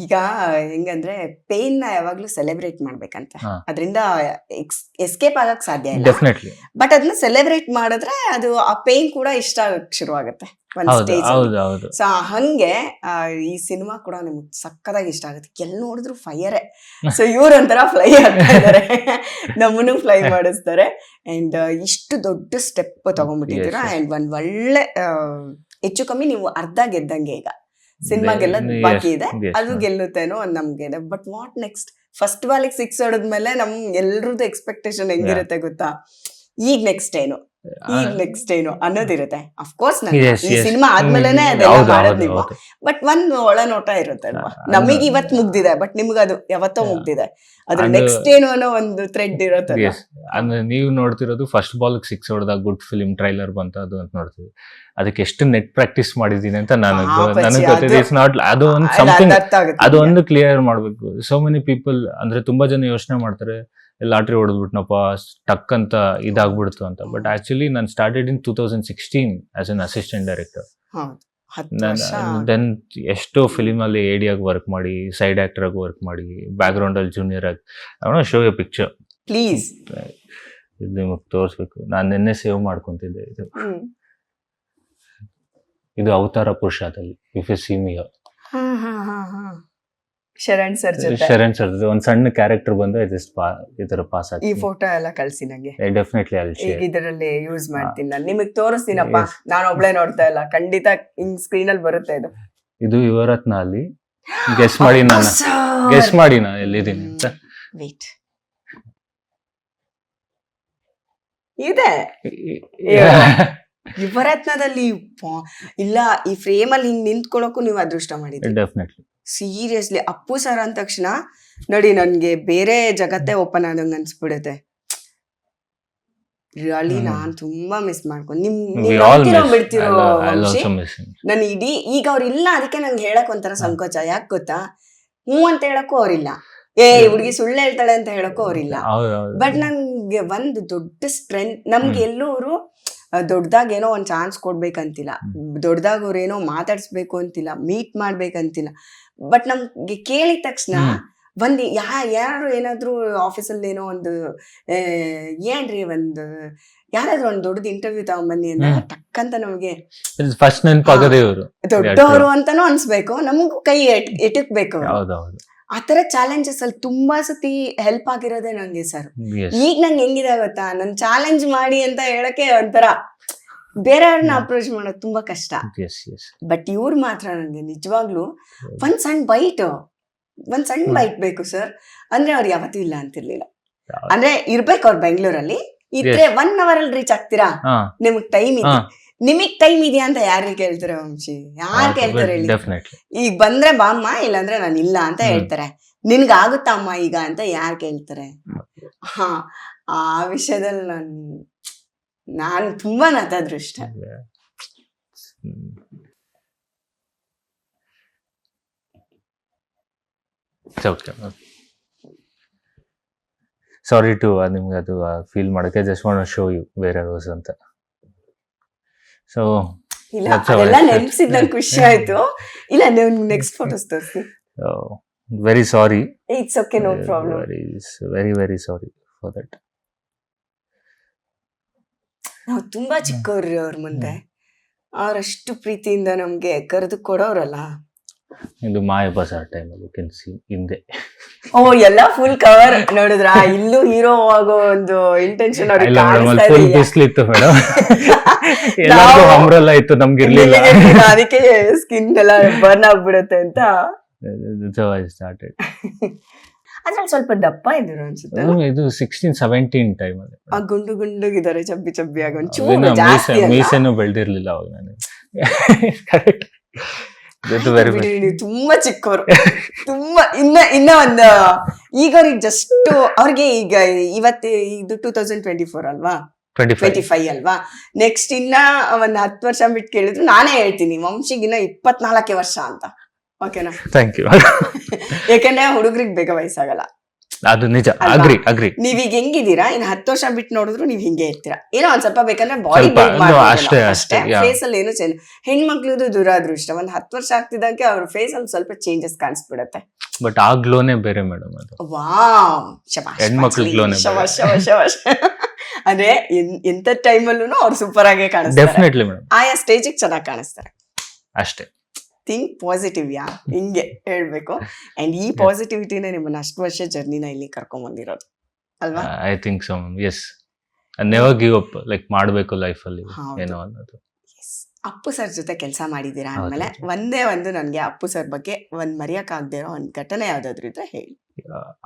ಈಗ ಹೆಂಗಂದ್ರೆ ಪೇನ್ ನ ಯಾವಾಗ್ಲೂ ಸೆಲೆಬ್ರೇಟ್ ಮಾಡ್ಬೇಕಂತೆ, ಅದರಿಂದ ಎಸ್ಕೇಪ್ ಆಗಕ್ ಸಾಧ್ಯ ಇಲ್ಲ. ಡೆಫಿನೆಟ್ಲಿ. ಬಟ್ ಅದನ್ನ ಸೆಲೆಬ್ರೇಟ್ ಮಾಡಿದ್ರೆ ಅದು ಆ ಪೇನ್ ಕೂಡ ಇಷ್ಟ ಆಗಕ್ ಶುರು ಆಗುತ್ತೆ ಒಂದ್ ಹೌದು ಸ್ಟೇಜ್. ಹೌದು ಹೌದು. ಸೊ ಹಂಗೆ ಈ ಸಿನಿಮಾ ಕೂಡ ನಿಮ್ಗೆ ಸಕ್ಕದಾಗಿ ಇಷ್ಟ ಆಗುತ್ತೆ. ಎಲ್ಲಿ ನೋಡಿದ್ರು ಫೈಯರೇ. ಸೊ ಇವ್ರೊಂಥರ ಫ್ಲೈ ಆಗ್ತಾ ಇದಾರೆ, ನಮ್ಮನ್ನು ಫ್ಲೈ ಮಾಡಿಸ್ತಾರೆ. ಅಂಡ್ ಇಷ್ಟು ದೊಡ್ಡ ಸ್ಟೆಪ್ ತಗೊಂಡ್ಬಿಟ್ಟಿದ್ದೀರಾ. ಅಂಡ್ ಒಂದ್ ಒಳ್ಳೆ ಹೆಚ್ಚು ಕಮ್ಮಿ ನೀವು ಅರ್ಧ ಗೆದ್ದಂಗೆ. ಈಗ ಸಿನಿಮಾ ಗೆಲ್ಲೋದ್ ಬಾಕಿ ಇದೆ, ಅದು ಗೆಲ್ಲುತ್ತೇನೋ ನಮ್ಗೆ ಇದೆ. But what next? ಫಸ್ಟ್ ಬಾಲಿಗೆ 6 ಹೊಡೆದ್ಮೇಲೆ ನಮ್ ಎಲ್ರದ್ದು ಎಕ್ಸ್ಪೆಕ್ಟೇಷನ್ ಹೆಂಗಿರುತ್ತೆ ಗೊತ್ತಾ? ಈಗ ನೆಕ್ಸ್ಟ್ ಏನು ಅನ್ನೋದಿರುತ್ತೆ. ಅಫ್ಕೋರ್ಸ್ ಈ ಸಿನಿಮಾ ಆದ್ಮೇಲೆನೆ ಅದೆಲ್ಲ ಮಾಡೋದ್ ನೀವು. ಬಟ್ ಒಂದ್ ಒಳನೋಟ ಇರುತ್ತೆ ಅಲ್ವಾ, ನಮಗ್ ಇವತ್ ಮುಗ್ದಿದೆ, ಬಟ್ ನಿಮ್ಗೆ ಅದು ಯಾವತ್ತೋ ಮುಗ್ದಿದೆ. ಅದ್ರ ನೆಕ್ಸ್ಟ್ ಏನು ಅನ್ನೋ ಒಂದು ಥ್ರೆಡ್ ಇರುತ್ತೆ. ಅಂದ್ರೆ ನೀವು ನೋಡ್ತಿರೋದು ಫಸ್ಟ್ ಬಾಲ್ 6 ಹೊಡೆದಾಗ ಗುಡ್ ಫಿಲ್ಮ್ ಟ್ರೈಲರ್ ಬಂತ ಅದು ಅಂತ ನೋಡ್ತೀವಿ. ಅದಕ್ಕೆ ಎಷ್ಟು ನೆಟ್ ಪ್ರಾಕ್ಟೀಸ್ ಮಾಡಿದೀನಿ ಅಂತ ನನಗೆ ಗೊತ್ತಿದೆ. ಇಟ್ಸ್ ನಾಟ್ ಅದು ಒಂದು ಸಮಥಿಂಗ್, ಅದು ಒಂದು ಕ್ಲಿಯರ್ ಮಾಡ್ಬೇಕು. ಸೋ ಮೆನಿ ಪೀಪಲ್ ಅಂದ್ರೆ ತುಂಬಾ ಜನ ಯೋಚನೆ ಮಾಡ್ತಾರೆ ಲಾಟ್ರಿ ಹೊಡೆದ್ಬಿಟ್ನಪ್ಪ ಟಕ್ ಅಂತ ಇದಾಗ್ಬಿಡ್ತು ಅಂತ. ಬಟ್ ಆಕ್ಚುಲಿ ನಾನು started in 2016 as an assistant director. Then ಎಷ್ಟೋ ಫಿಲಿಮ್ ಅಲ್ಲಿ AD ಆಗಿ ವರ್ಕ್ ಮಾಡಿ, ಸೈಡ್ ಆಕ್ಟರ್ ಆಗಿ ವರ್ಕ್ ಮಾಡಿ, ಬ್ಯಾಕ್ ಗ್ರೌಂಡ್ ಅಲ್ಲಿ ಜೂನಿಯರ್ ಆಗಿ. I want to show you picture please. ಇದು ನಿಮಗೆ ತೋರಿಸ್ಬೇಕು. ನಾನು ನಿನ್ನೆ ಸೇವ್ ಮಾಡ್ಕೊಂತಿದ್ದೆ. ಇದು ಅವತಾರ ಪುರುಷದಲ್ಲಿ if you see me. Sharan sir ಒಂದ್ ಸಣ್ಣ ಕ್ಯಾರೆಕ್ಟರ್ ಬಂದ್ರೆ ಇದರ ಪಾಸ್ ಆಗಿ ಈ ಫೋಟೋ ಎಲ್ಲ ಕಳ್ಸಿ ನಂಗೆ. ಡೆಫಿನೆಟ್ಲಿ ಇದರಲ್ಲಿ ಯೂಸ್ ಮಾಡ್ತೀನಿ ನಾನು, ನಿಮಗ್ ತೋರಿಸ್ತೀನಪ್ಪ. ನಾನು ಒಬ್ಳೆ ನೋಡ್ತಾ ಇಲ್ಲ, ಖಂಡಿತ ಹಿಂಗ್ ಸ್ಕ್ರೀನ್ ಅಲ್ಲಿ ಬರುತ್ತೆ ಇದು. ಇದು ಯುವರತ್ನ ಅಲ್ಲಿ ಗೆಸ್ ಮಾಡಿ ನಾನು ಎಲ್ಲಿದ್ದೀನಿ ಅಂತ. ವೇಟ್, ಇದೆ ಯುವರತ್ನದಲ್ಲಿ. ಇಲ್ಲ, ಈ ಫ್ರೇಮ್ ಅಲ್ಲಿ ಹಿಂಗ್ ನಿಂತ್ಕೊಳ್ಳೋಕು ನೀವು ಅದೃಷ್ಟ ಮಾಡಿದ್ರಿ. Definitely seriously. ಅಪ್ಪು ಸರ್ ಅಂದ ತಕ್ಷಣ ನೋಡಿ ನನ್ಗೆ ಬೇರೆ ಜಗತ್ತೇ ಓಪನ್ ಆದಂಗ ಅನ್ಸ್ಬಿಡುತ್ತೆ. ರಿಯಲಿ ನಾನ್ ತುಂಬಾ ಮಿಸ್ ಮಾಡ್ಕೊಂಡು ಬಿಡ್ತಿರೋ ನನ್ ಇಡೀ. ಈಗ ಅವ್ರ ಇಲ್ಲ, ಅದಕ್ಕೆ ನಂಗೆ ಹೇಳಕ್ ಒಂಥರ ಸಂಕೋಚ. ಯಾಕೆ ಗೊತ್ತಾ? ಅಂತ ಹೇಳಕ್ಕೂ ಅವ್ರಿಲ್ಲ, ಹುಡುಗಿ ಸುಳ್ಳು ಹೇಳ್ತಾಳೆ ಅಂತ ಹೇಳಕ್ಕೂ ಅವ್ರಿಲ್ಲ. ಬಟ್ ನಂಗೆ ಒಂದು ದೊಡ್ಡ ಸ್ಟ್ರೆಂತ್. ನಮ್ಗೆ ಎಲ್ಲರೂ ದೊಡ್ಡದಾಗ ಏನೋ ಒಂದ್ ಚಾನ್ಸ್ ಕೊಡ್ಬೇಕಂತಿಲ್ಲ, ದೊಡ್ಡದಾಗ ಅವ್ರೇನೋ ಮಾತಾಡ್ಸ್ಬೇಕು ಅಂತಿಲ್ಲ, ಮೀಟ್ ಮಾಡ್ಬೇಕಂತಿಲ್ಲ. ಬಟ್ ನಮ್ಗೆ ಕೇಳಿದ ತಕ್ಷಣ ಒಂದ್ ಯಾರು ಏನಾದ್ರು ಆಫೀಸಲ್ಲಿ ಏನೋ ಒಂದು ಏನ್ರಿ ಒಂದು ಯಾರಾದ್ರೂ ಒಂದ್ ದೊಡ್ಡದು ಇಂಟರ್ವ್ಯೂ ತಗೊಂಬನ್ನಿ ಅಂತ ಟಕ್ಕಂತ ನಮ್ಗೆ ಫಸ್ಟ್ ನೆನಪಾಗದೆ ಇವರು ದೊಡ್ಡವರು ಅಂತಾನು ಅನ್ಸ್ಬೇಕು, ನಮಗೂ ಕೈ ಎಟಕ್ಬೇಕು. ಆತರ ಚಾಲೆಂಜಸ್ ಅಲ್ಲಿ ತುಂಬಾ ಸತಿ ಹೆಲ್ಪ್ ಆಗಿರೋದೇ ನಂಗೆ ಸರ್. ಈಗ ನಂಗೆ ಹೆಂಗಿದೆ ಗೊತ್ತಾ, ನನ್ ಚಾಲೆಂಜ್ ಮಾಡಿ ಅಂತ ಹೇಳಕ್ಕೆ ಒಂಥರ ಬೇರೆಯವ್ರನ್ನ ಅಪ್ರೋಚ್ ಮಾಡೋದು ತುಂಬಾ ಕಷ್ಟ. ಬಟ್ ಇವ್ರು ಮಾತ್ರ ನಂಗೆ ನಿಜವಾಗ್ಲೂ ಒಂದ್ ಸಣ್ಣ ಬೈಟ್ ಬೇಕು ಸರ್ ಅಂದ್ರೆ ಅವ್ರು ಯಾವತ್ತೂ ಇಲ್ಲ ಅಂತಿರ್ಲಿಲ್ಲ. ಅಂದ್ರೆ ಇರ್ಬೇಕು ಅವ್ರು ಬೆಂಗಳೂರಲ್ಲಿ ಇದ್ರೆ 1 hour ಅಲ್ಲಿ ರೀಚ್ ಆಗ್ತೀರಾ, ನಿಮಗ್ ಟೈಮ್ ಇದೆ. ನಿಮಗ್ ಟೈಮ್ ಇದೆಯಾ ಅಂತ ಯಾರು ಕೇಳ್ತಾರೆ ವಂಶಿ? ಯಾರು ಕೇಳ್ತಾರೆ ಹೇಳಿ? ಈಗ ಬಂದ್ರೆ ಬಾಮ್ಮ, ಇಲ್ಲಾಂದ್ರೆ ನಾನು ಇಲ್ಲ ಅಂತ ಹೇಳ್ತಾರೆ. ನಿನ್ಗ ಆಗುತ್ತಾ ಅಮ್ಮ ಈಗ ಅಂತ ಯಾರು ಕೇಳ್ತಾರೆ? ಆ ವಿಷಯದಲ್ಲಿ ನಾನು ತುಂಬಾ ನತದೃಷ್ಟ. ಸಾರಿ ಟು ನಿಮ್ಗೆ ಅದು ಫೀಲ್ ಮಾಡಕ್ಕೆ. Just want to show you where I was ಅಂತ. ಸೊ ಇಲ್ಲ, ಅದೆಲ್ಲ ನೆನಪಿಸಿದಂಗೆ ಖುಷಿ ಆಯ್ತು. ಇಲ್ಲ, ನೀವು ನೆಕ್ಸ್ಟ್ ಫೋಟೋಸ್ ತೋರಿಸಿ. Very sorry. It's okay, no problem. Very very sorry for that. ನಾವು ತುಂಬಾ ಚಿಕ್ಕವ್ರಿ ಅವ್ರ ಮುಂದೆ. ಅವ್ರಷ್ಟು ಪ್ರೀತಿಯಿಂದ ನಮ್ಗೆ ಕರೆದು ಕೊಡೋರಲ್ಲ. ಇದು ಮಾಯ ಬಜಾರ್ ಟೈಮಲ್ಲಿ ಕೆನ್ಸಿ ಹಿಂದೆ ಎಲ್ಲ ಫುಲ್ ಕವರ್ ನೋಡಿದ್ರ. ಇಲ್ಲೂ ಹೀರೋ ಆಗೋ ಒಂದು ಇಂಟೆನ್ಷನ್ ಅವ್ರಿಗೆ ಇತ್ತು ಮೇಡಮ್. ಅಂಬ್ರೆಲ್ಲಾ ಇತ್ತು, ನಮ್ಗೆ ಇರ್ಲಿಲ್ಲ. ಅದಕ್ಕೆ ಸ್ಕಿನ್ ಎಲ್ಲ ಬರ್ನ್ ಆಗ್ಬಿಡುತ್ತೆ ಅಂತ ಸ್ಟಾರ್ಟೆಡ್. ಅದ್ರಲ್ಲಿ ಸ್ವಲ್ಪ ದಪ್ಪ ಇದ್ರು ಅನ್ಸುತ್ತೆ. ಇದು 16-17 ಟೈಮ್ ಅಲ್ಲಿ ಗುಂಡುಗಿದ್ದಾರೆ, ಚಬ್ಬಿ ಆಗ ಒಂಚೂರು ಜಾಸ್ತಿ. ಮೀಸೆನೂ ಬೆಳ್ದಿರ್ಲಿಲ್ಲ ಅವಾಗ ನಾನು. ನೀವು ತುಂಬಾ ಚಿಕ್ಕವರು, ತುಂಬಾ ಇನ್ನ ಒಂದು. ಈಗ ಅವ್ರಿಗೆ ಜಸ್ಟ್ ಅವ್ರಿಗೆ ಈಗ ಇವತ್ತು ಇದು 2024 ಅಲ್ವಾ, 25 ಅಲ್ವಾ. ನೆಕ್ಸ್ಟ್ ಇನ್ನ ಒಂದ್ 10 ವರ್ಷ ಬಿಟ್ಟು ಕೇಳಿದ್ರು ನಾನೇ ಹೇಳ್ತೀನಿ ವಂಶಿಗಿನ್ನ 24 ವರ್ಷ ಅಂತ. ಓಕೆನಾ? Thank you. ಯಾಕಂದ್ರೆ ಹುಡುಗರಿಗೆ ಬೇಗ ವಯಸ್ಸಾಗಲ್ಲ. ಅದು ನಿಜ, ಅಲ್ವಾ? ಅಗ್ರಿ. ನೀವೀಗ ಹೆಂಗಿದ್ದೀರಾ, ಇನ್ನು 10 ವರ್ಷ ಬಿಟ್ಟು ನೋಡಿದ್ರು ನೀವ್ ಹಿಂಗೆ ಇರ್ತೀರಾ. ಏನೋ ಒಂದ್ ಸ್ವಲ್ಪ ಬೇಕಂದ್ರೆ ಬಾಡಿ ಸ್ವಲ್ಪ, ಅಷ್ಟೇ, yeah. ಫೇಸ್ ಅಲ್ಲಿ ಏನು ಚೇಂಜ್. ಹೆಣ್ಮಕ್ಳದು ದುರಾದೃಷ್ಟ, ಒಂದ್ 10 ವರ್ಷ ಆಗ್ತಿದ್ದಕ್ಕೆ ಅವ್ರ ಫೇಸ್ ಅಲ್ಲಿ ಸ್ವಲ್ಪ ಚೇಂಜಸ್ ಕಾಣಿಸ್ಬಿಡತ್ತೆ. ಬಟ್ ಆ ಗ್ಲೋನೇ ಬೇರೆ ಮೇಡಮ್. ಅದು ವಾವ್, ಶಬಾಷ್ ಹೆಣ್ಮಕ್ಳ ಗ್ಲೋನೇ ಶಬಾಷ್ ಶಬಾಷ್ ಶಬಾಷ್. ಅಂದ್ರೆ ಎಂತ ಟೈಮಲ್ಲೂ ಅವ್ರು ಸೂಪರ್ ಆಗೇ ಕಾಣಿಸ್ತಾರೆ. ಡೆಫಿನೆಟ್ಲಿ ಮೇಡಮ್, ಆಯಾ ಸ್ಟೇಜಿಗೆ ಚೆನ್ನಾಗಿ ಕಾಣಿಸ್ತಾರೆ. ಅಷ್ಟೇ. ಥಿಂಕ್ ಪಾಸಿಟಿವ್, ಹಿಂಗೆ ಹೇಳ್ಬೇಕು. ಅಂಡ್ ಈ ಪಾಸಿಟಿವಿಟಿನೇ ನಿಮ್ಮನ್ನ ಅಷ್ಟು ವರ್ಷ ಜರ್ನಿನ ಇಲ್ಲಿ ಕರ್ಕೊಂಡ್ ಬಂದಿರೋದು ಅಲ್ವಾ? I think so, yes. Never give up, like ಮಾಡಬೇಕು ಲೈಫ್ ಅಲ್ಲಿ ಹೌದು. ಏನೋ ಅನ್ನೋದು. ಅಪ್ಪು ಸರ್ ಜೊತೆ ಕೆಲಸ ಮಾಡಿದ್ದೀರಾ ಹೌದು. ಅಂದ್ಮೇಲೆ ಒಂದು ನನ್ಗೆ ಅಪ್ಪು ಸರ್ ಬಗ್ಗೆ ಒಂದ್ ಮರೆಯಕ್ಕಾಗದೇ ಇರೋ ಒಂದ್ ಘಟನೆ ಯಾವ್ದಾದ್ರು ಇದ್ರೆ ಹೇಳಿ.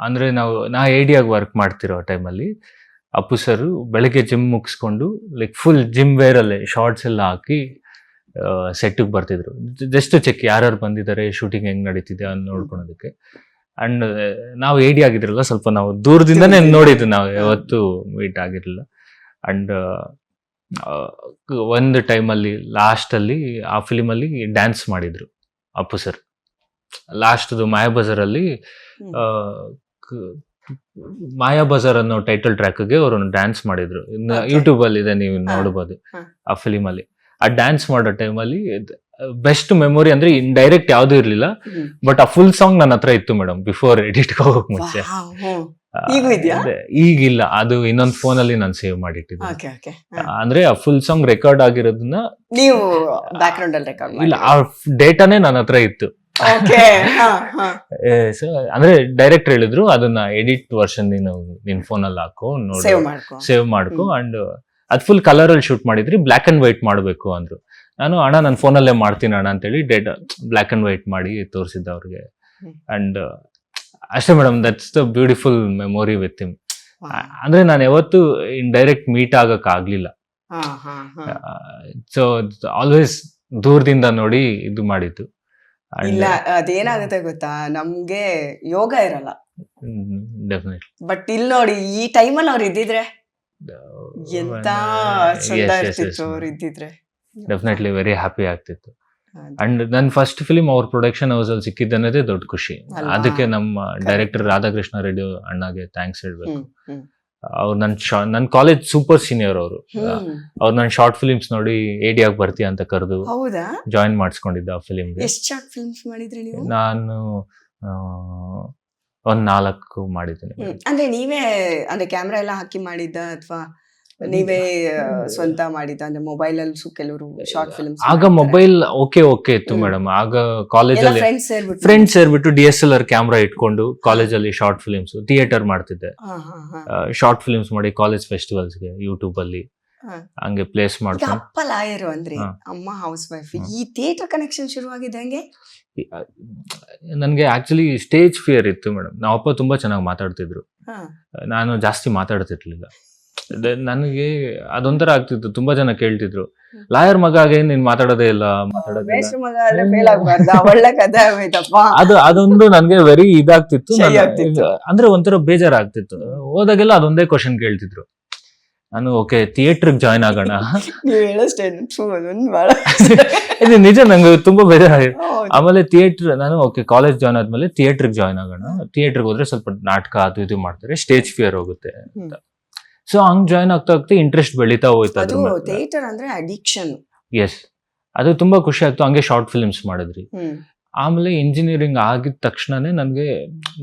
ಅಂದ್ರೆ ನಾ ಐಡಿಯಾಗಿ ವರ್ಕ್ ಮಾಡ್ತಿರೋ ಟೈಮಲ್ಲಿ ಅಪ್ಪು ಸರ್ ಬೆಳಗ್ಗೆ ಜಿಮ್ ಮುಗಿಸ್ಕೊಂಡು ಲೈಕ್ ಫುಲ್ ಜಿಮ್ ವೇರ್ ಅಲ್ಲೇ ಶಾರ್ಟ್ಸ್ ಎಲ್ಲ ಹಾಕಿ ಸೆಟ್ಟಿಗೆ ಬರ್ತಿದ್ರು. ಜಸ್ಟ್ ಚೆಕ್ ಯಾರ್ಯಾರು ಬಂದಿದ್ದಾರೆ, ಶೂಟಿಂಗ್ ಹೆಂಗ್ ನಡೀತಿದೆ ಅಂತ ನೋಡ್ಕೊಳೋದಕ್ಕೆ. ಅಂಡ್ ನಾವು ಐಡಿಯಾ ಆಗಿದ್ರಲ್ಲ, ಸ್ವಲ್ಪ ನಾವು ದೂರದಿಂದನೇ ನೋಡಿದ್ದು, ನಾವು ಯಾವತ್ತೂ ಮೀಟ್ ಆಗಿರ್ಲಿಲ್ಲ. ಅಂಡ್ ಒಂದು ಟೈಮಲ್ಲಿ ಲಾಸ್ಟಲ್ಲಿ ಆ ಫಿಲಿಮಲ್ಲಿ ಡ್ಯಾನ್ಸ್ ಮಾಡಿದ್ರು ಅಪ್ಪು ಸರ್. ಲಾಸ್ಟ್ದು ಮಾಯಾಬಜಾರಲ್ಲಿ ಮಾಯಾಬಜಾರ್ ಅನ್ನೋ ಟೈಟಲ್ ಟ್ರ್ಯಾಕ್ಗೆ ಅವರು ಡ್ಯಾನ್ಸ್ ಮಾಡಿದ್ರು. ಯೂಟ್ಯೂಬ್ ಅಲ್ಲಿ ಇದೆ, ನೀವು ನೋಡಬಹುದು ಆ ಫಿಲಿಮ್ ಅಲ್ಲಿ. ಆ ಡ್ಯಾನ್ಸ್ ಮಾಡೋ ಟೈಮಲ್ಲಿ ಬೆಸ್ಟ್ ಮೆಮೊರಿ ಅಂದ್ರೆ ಇಂಡೈರೆಕ್ಟ್ ಯಾವ್ದು ಇರ್ಲಿಲ್ಲ, ಬಟ್ ಆ ಫುಲ್ ಸಾಂಗ್ ನನ್ನ ಹತ್ರ ಇತ್ತು ಮೇಡಮ್, ಬಿಫೋರ್ ಎಡಿಟ್ ಹೋಗಕ್ ಮುಂಚೆ. ಈಗಿಲ್ಲ, ಅದು ಇನ್ನೊಂದು ಫೋನ್ ಅಲ್ಲಿ ನಾನು ಸೇವ್ ಮಾಡಿಟ್ಟಿದ್ದೆ. ಅಂದ್ರೆ ಆ ಫುಲ್ ಸಾಂಗ್ ರೆಕಾರ್ಡ್ ಆಗಿರೋದನ್ನ ನೀವು ಬ್ಯಾಕ್ಗ್ರೌಂಡ್ ಅಲ್ಲಿ ರೆಕಾರ್ಡ್ ಇಲ್ಲ, ಆ ಡೇಟಾನೇ ನನ್ನ ಹತ್ರ ಇತ್ತು. ಅಂದ್ರೆ ಡೈರೆಕ್ಟರ್ ಹೇಳಿದ್ರು ಅದನ್ನ ಎಡಿಟ್ ವರ್ಷನ್ ನಿನ್ ಫೋನ್ ಅಲ್ಲಿ ಹಾಕೋ, ಸೇವ್ ಮಾಡ್ಕೋ. ಅಂಡ್ ಅದ್ ಫುಲ್ ಕಲರ್ ಅಲ್ಲಿ ಶೂಟ್ ಮಾಡಿದ್ರಿ, ಬ್ಲಾಕ್ ಅಂಡ್ ವೈಟ್ ಮಾಡ್ಬೇಕು ಅಂದ್ರು. ನಾನು ಅಣ್ಣ ನನ್ನ ಫೋನಲ್ಲೇ ಮಾಡ್ತೀನಿ ಅಣ್ಣ ಅಂತೇಳಿ ಡೇಟಾ ಬ್ಲಾಕ್ ಅಂಡ್ ವೈಟ್ ಮಾಡಿ ತೋರಿಸಿದ್ದೆ ಅವ್ರಿಗೆ. ಅಂಡ್ ಅಷ್ಟೇ madam, that's the beautiful memory with him. ಅಂದ್ರೆ ನಾನು ಯಾವತ್ತು ಇಂಡೈರೆಕ್ಟ್ ಮೀಟ್ ಆಗಕ್ ಆಗ್ಲಿಲ್ಲ. ಸೊ ಆಲ್ವೇಸ್ ದೂರದಿಂದ ನೋಡಿ ಇದು ಮಾಡಿದ್ದು. ಇಲ್ಲ, ಅದೇನಾಗುತ್ತೆ ಗೊತ್ತಾ, ನಮ್ಗೆ ಯೋಗ ಇರಲ್ಲ ಡೆಫಿನೆಟ್ಲಿ. ಬಟ್ ಇಲ್ಲಿ ನೋಡಿ, ಈ ಟೈಮಲ್ಲಿ ಅವ್ರು ಇದ್ದಿದ್ರೆ ಎಂತ ಚಂದ ಇರ್ತಿತ್ತು. ಅವ್ರು ಇದ್ದಿದ್ರೆ ಡೆಫಿನೆಟ್ಲಿ ವೆರಿ ಹ್ಯಾಪಿ ಆಗ್ತಿತ್ತು. ಅಂಡ್ ನನ್ನ ಫಸ್ಟ್ ಫಿಲಿಮ್ ಅವ್ರ ಪ್ರೊಡಕ್ಷನ್ ಹೌಸ್ ಅಲ್ಲಿ ಸಿಕ್ಕಿದ್ದನ್ನದೇ ದೊಡ್ಡ ಖುಷಿ. ಅದಕ್ಕೆ ನಮ್ಮ ಡೈರೆಕ್ಟರ್ ರಾಧಾಕೃಷ್ಣ ರೆಡ್ಡಿ ಅಣ್ಣಗೆ ಥ್ಯಾಂಕ್ಸ್ ಹೇಳ್ಬೇಕು. ಅವ್ರು ನನ್ ಕಾಲೇಜ್ ಸೂಪರ್ ಸೀನಿಯರ್ ಅವರು. ಅವ್ರು ನನ್ನ ಶಾರ್ಟ್ ಫಿಲಿಮ್ಸ್ ನೋಡಿ ಏಡಿಯಾಗಿ ಬರ್ತೀಯ ಅಂತ ಕರೆದು ಜಾಯಿನ್ ಮಾಡಿಸ್ಕೊಂಡಿದ್ದೆ ಆ ಫಿಲಿಮ್ಗೆ. ಎಷ್ಟು ಶಾರ್ಟ್ ಫಿಲ್ಮ್ಸ್ ಮಾಡಿದ್ರಿ ನೀವು? ನಾನು ಒಂದ್ 4 ಮಾಡಿದ್ದೀನಿ. ಅಂದ್ರೆ ನೀವೇ ಅಂದ್ರೆ ಕ್ಯಾಮ್ರಾ ಎಲ್ಲ ಹಾಕಿ ಮಾಡಿದ್ದ ಅಥವಾ ನೀವೇ ಸ್ವಂತ ಮಾಡಿದ್ದ? ಅಂದ್ರೆ ಮೊಬೈಲ್ ಅಲ್ಲಿ ಕೆಲವರು ಶಾರ್ಟ್ ಫಿಲ್ಮ್ಸ್. ಆಗ ಮೊಬೈಲ್ ಓಕೆ ಇತ್ತು ಮೇಡಮ್. ಆಗ ಕಾಲೇಜಲ್ಲಿ ಫ್ರೆಂಡ್ಸ್ ಸೇರ್ಬಿಟ್ಟು DSLR ಕ್ಯಾಮ್ರಾ ಇಟ್ಕೊಂಡು ಕಾಲೇಜಲ್ಲಿ ಶಾರ್ಟ್ ಫಿಲ್ಮ್ಸ್ ಥಿಯೇಟರ್ ಮಾಡ್ತಿದ್ದೆ. ಶಾರ್ಟ್ ಫಿಲ್ಮ್ಸ್ ಮಾಡಿ ಕಾಲೇಜ್ ಫೆಸ್ಟಿವಲ್ಸ್ಗೆ ಯೂಟ್ಯೂಬ್ ಅಲ್ಲಿ ಹಂಗೆ ಪ್ಲೇಸ್ ಮಾಡ್ಕೊಂಡು. ಅಪ್ಪ ಲಾಯರ್ ಅಂದ್ರೆ ಅಮ್ಮ ಹೌಸ್ ವೈಫ್. ಈ ಥಿಯೇಟರ್ ಕನೆಕ್ಷನ್ ಶುರುವಾಗಿದೆ ಹಂಗೆ? ನನ್ಗೆ ಆಕ್ಚುಲಿ ಸ್ಟೇಜ್ ಫಿಯರ್ ಇತ್ತು ಮೇಡಮ್. ನಾವಪ್ಪ ತುಂಬಾ ಚೆನ್ನಾಗಿ ಮಾತಾಡ್ತಿದ್ರು, ನಾನು ಜಾಸ್ತಿ ಮಾತಾಡ್ತಿರ್ಲಿಲ್ಲ. ನನಗೆ ಅದೊಂಥರ ಆಗ್ತಿತ್ತು. ತುಂಬಾ ಜನ ಕೇಳ್ತಿದ್ರು, ಲಾಯರ್ ಮಗ ಆಗ ನೀನ್ ಮಾತಾಡೋದೇ ಇಲ್ಲ, ಅದೊಂದು ನನ್ಗೆ ವೆರಿ ಇದಾಗ್ತಿತ್ತು. ಅಂದ್ರೆ ಒಂಥರ ಬೇಜಾರಾಗ್ತಿತ್ತು. ಹೋದಾಗೆಲ್ಲ ಅದೊಂದೇ ಕ್ವಶನ್ ಕೇಳ್ತಿದ್ರು. ನಾನು ಓಕೆ ಥಿಯೇಟರ್ಗೆ ಜಾಯ್ನ್ ಆಗೋಣ. ಇದು ನಿಜ, ನಂಗೆ ತುಂಬಾ ಬೇಜಾರಾಗಿತ್ತು. ಆಮೇಲೆ ನಾನು ಓಕೆ ಕಾಲೇಜ್ ಜಾಯ್ನ್ ಆದ್ಮೇಲೆ ಥಿಯೇಟರ್ಗೆ ಜಾಯ್ನ್ ಆಗೋಣ. ಥಿಯೇಟರ್ಗೆ ಹೋದ್ರೆ ಸ್ವಲ್ಪ ನಾಟಕ ಅದು ಇದು ಮಾಡ್ತಾರೆ, ಸ್ಟೇಜ್ ಫಿಯರ್ ಹೋಗುತ್ತೆ ಅಂತ. ಸೊ ಹಂಗ್ ಜಾಯ್ನ್ ಆಗ್ತಾ ಇಂಟ್ರೆಸ್ಟ್ ಬೆಳೀತಾ ಹೋಯ್ತು. ಥಿಯೇಟರ್ ಅಂದ್ರೆ ಅಡಿಕ್ಷನ್. ಎಸ್, ಅದು ತುಂಬಾ ಖುಷಿ ಆಯ್ತು. ಹಂಗೆ ಶಾರ್ಟ್ ಫಿಲ್ಮ್ಸ್ ಮಾಡಿದ್ರಿ. ಆಮೇಲೆ ಇಂಜಿನಿಯರಿಂಗ್ ಆಗಿದ ತಕ್ಷಣನೇ ನನ್ಗೆ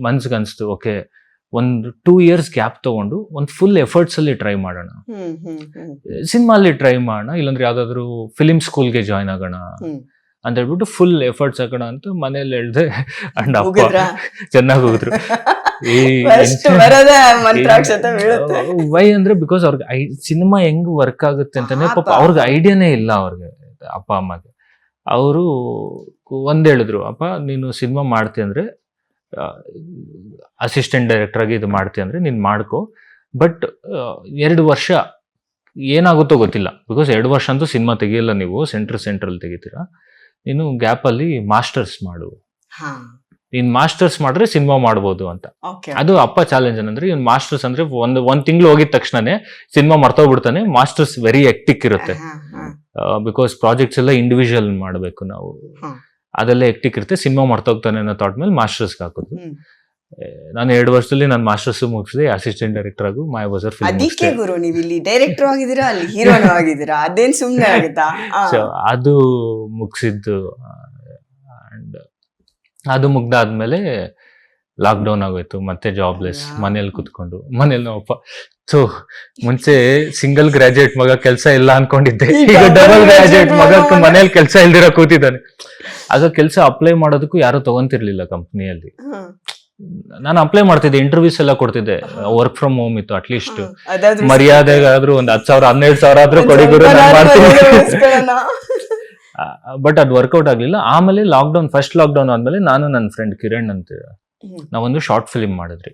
ಮನ್ಸಿಗೆ ಅನ್ಸ್ತು, ಓಕೆ ಒಂದು 2 years ಗ್ಯಾಪ್ ತಗೊಂಡು ಒಂದು ಫುಲ್ ಎಫರ್ಟ್ಸ್ ಅಲ್ಲಿ ಟ್ರೈ ಮಾಡೋಣ, ಸಿನಿಮಾ ಅಲ್ಲಿ ಟ್ರೈ ಮಾಡೋಣ, ಇಲ್ಲಾಂದ್ರೆ ಯಾವ್ದಾದ್ರು ಫಿಲಿಮ್ ಸ್ಕೂಲ್ಗೆ ಜಾಯ್ನ್ ಆಗೋಣ ಅಂತ ಹೇಳ್ಬಿಟ್ಟು ಫುಲ್ ಎಫರ್ಟ್ಸ್ ಹಾಕೋಣ ಅಂತ ಮನೇಲಿ ಹೇಳ್ದೆ. ಅಂಡ್ ಅಪ್ಪ ಚೆನ್ನಾಗಿ ಹೋಗಿದ್ರು. ವೈ ಅಂದ್ರೆ ಬಿಕಾಸ್ ಅವ್ರಿಗೆ ಸಿನಿಮಾ ಹೆಂಗ್ ವರ್ಕ್ ಆಗುತ್ತೆ ಅಂತಾನೆ ಪಾಪ ಅವ್ರಿಗೆ ಐಡಿಯಾನೇ ಇಲ್ಲ ಅವ್ರಿಗೆ, ಅಪ್ಪ ಅಮ್ಮಗೆ. ಅವರು ಒಂದ್ ಹೇಳಿದ್ರು, ಅಪ್ಪ ನೀನು ಸಿನಿಮಾ ಮಾಡ್ತಿ ಅಂದ್ರೆ ಅಸಿಸ್ಟೆಂಟ್ ಡೈರೆಕ್ಟರ್ ಆಗಿ ಇದು ಮಾಡ್ತಿ ಅಂದ್ರೆ ನೀನ್ ಮಾಡ್ಕೋ, ಬಟ್ 2 ವರ್ಷ ಏನಾಗುತ್ತೋ ಗೊತ್ತಿಲ್ಲ, ಬಿಕಾಸ್ 2 ವರ್ಷ ಅಂತೂ ಸಿನಿಮಾ ತೆಗಿಯಲ್ಲ ನೀವು, ಸೆಂಟ್ರಲ್ ತೆಗಿತೀರಾ. ನೀನು ಗ್ಯಾಪ್ ಅಲ್ಲಿ ಮಾಸ್ಟರ್ಸ್ ಮಾಡು, ನೀನ್ ಮಾಸ್ಟರ್ಸ್ ಮಾಡಿದ್ರೆ ಸಿನಿಮಾ ಮಾಡ್ಬೋದು ಅಂತ. ಅದು ಅಪ್ಪ ಚಾಲೆಂಜ್. ಏನಂದ್ರೆ ಇವ್ನು ಮಾಸ್ಟರ್ಸ್ ಅಂದ್ರೆ ಒಂದ್ ತಿಂಗಳು ಹೋಗಿದ ತಕ್ಷಣನೇ ಸಿನಿಮಾ ಮರ್ತೋಗ್ಬಿಡ್ತಾನೆ. ಮಾಸ್ಟರ್ಸ್ ವೆರಿ ಎಕ್ಟಿಕ್ ಇರುತ್ತೆ, ಬಿಕಾಸ್ ಪ್ರಾಜೆಕ್ಟ್ಸ್ ಎಲ್ಲ ಇಂಡಿವಿಜುವಲ್ ಮಾಡ್ಬೇಕು ನಾವು, ಅದೆಲ್ಲ ಎಕ್ಟಿಕ್ ಇರುತ್ತೆ. ಸಿನಿಮಾ ಮರ್ತೋಗ್ತಾನೆ ಅನ್ನೋ ಥಾಟ್ ಮೇಲೆ ಮಾಸ್ಟರ್ಸ್ಗೆ ಹಾಕಿದ್ರು. ನಾನು 2 ವರ್ಷದಲ್ಲಿ ನಾನು ಮಾಸ್ಟರ್ಸ್ ಮುಗಿಸಿದೆ, ಅಸಿಸ್ಟೆಂಟ್ ಡೈರೆಕ್ಟರ್ ಆಗು ಮಾಯಾಬಜಾರ್ ಅದಕ್ಕೆ ಫಿಲ್ಮ್. ಗುರು ನೀವು ಇಲ್ಲಿ ಡೈರೆಕ್ಟರ್ ಆಗಿದ್ದೀರಾ, ಅಲ್ಲಿ ಹೀರೋನು ಆಗಿದ್ದೀರಾ, ಅದೇನ್ ಸುಮ್ನೆ ಆಗುತ್ತಾ? ಸೊ ಅದು ಮುಗಿಸಿದ್ದು. ಅಂಡ್ ಅದು ಮುಗ್ದಾದ್ಮೇಲೆ ಲಾಕ್ಡೌನ್ ಆಗೋಯ್ತು, ಮತ್ತೆ ಜಾಬ್ಲೆಸ್, ಮನೇಲಿ ಕುತ್ಕೊಂಡು. ಮನೇಲಿ ನಮ್ಮಪ್ಪ ಸೊ ಮುಂಚೆ ಸಿಂಗಲ್ ಗ್ರಾಜುಯೇಟ್ ಮಗ ಕೆಲಸ ಇಲ್ಲ ಅನ್ಕೊಂಡಿದ್ದೆ, ಈಗ ಡಬಲ್ ಗ್ರಾಜುಯೇಟ್ ಮಗಕ್ಕೆ ಮನೇಲಿ ಕೆಲಸ ಇಲ್ದಿರ ಕೂತಿದ್ದಾನೆ. ಆಗ ಕೆಲಸ ಅಪ್ಲೈ ಮಾಡೋದಕ್ಕೂ ಯಾರು ತಗೊಂತಿರ್ಲಿಲ್ಲ ಕಂಪ್ನಿಯಲ್ಲಿ. ನಾನು ಅಪ್ಲೈ ಮಾಡ್ತಿದ್ದೆ, ಇಂಟರ್ವ್ಯೂಸ್ ಎಲ್ಲ ಕೊಡ್ತಿದ್ದೆ, ವರ್ಕ್ ಫ್ರಮ್ ಹೋಮ್ ಇತ್ತು. ಅಟ್ಲೀಸ್ಟ್ ಮರ್ಯಾದೆಗಾದ್ರೂ ಒಂದು 10,000 12,000 ಆದ್ರೂ ಕೊಡಿಗುರು ನಾನು ಮಾಡ್ತೀನಿ. ಬಟ್ ಅದು ವರ್ಕೌಟ್ ಆಗ್ಲಿಲ್ಲ. ಆಮೇಲೆ ಲಾಕ್ಡೌನ್, ಫಸ್ಟ್ ಲಾಕ್ಡೌನ್ ಆದ್ಮೇಲೆ ನಾನು ನನ್ನ ಫ್ರೆಂಡ್ ಕಿರಣ್ ಅಂತ ನಾವೊಂದು ಶಾರ್ಟ್ ಫಿಲ್ಮ್ ಮಾಡಿದ್ರಿ.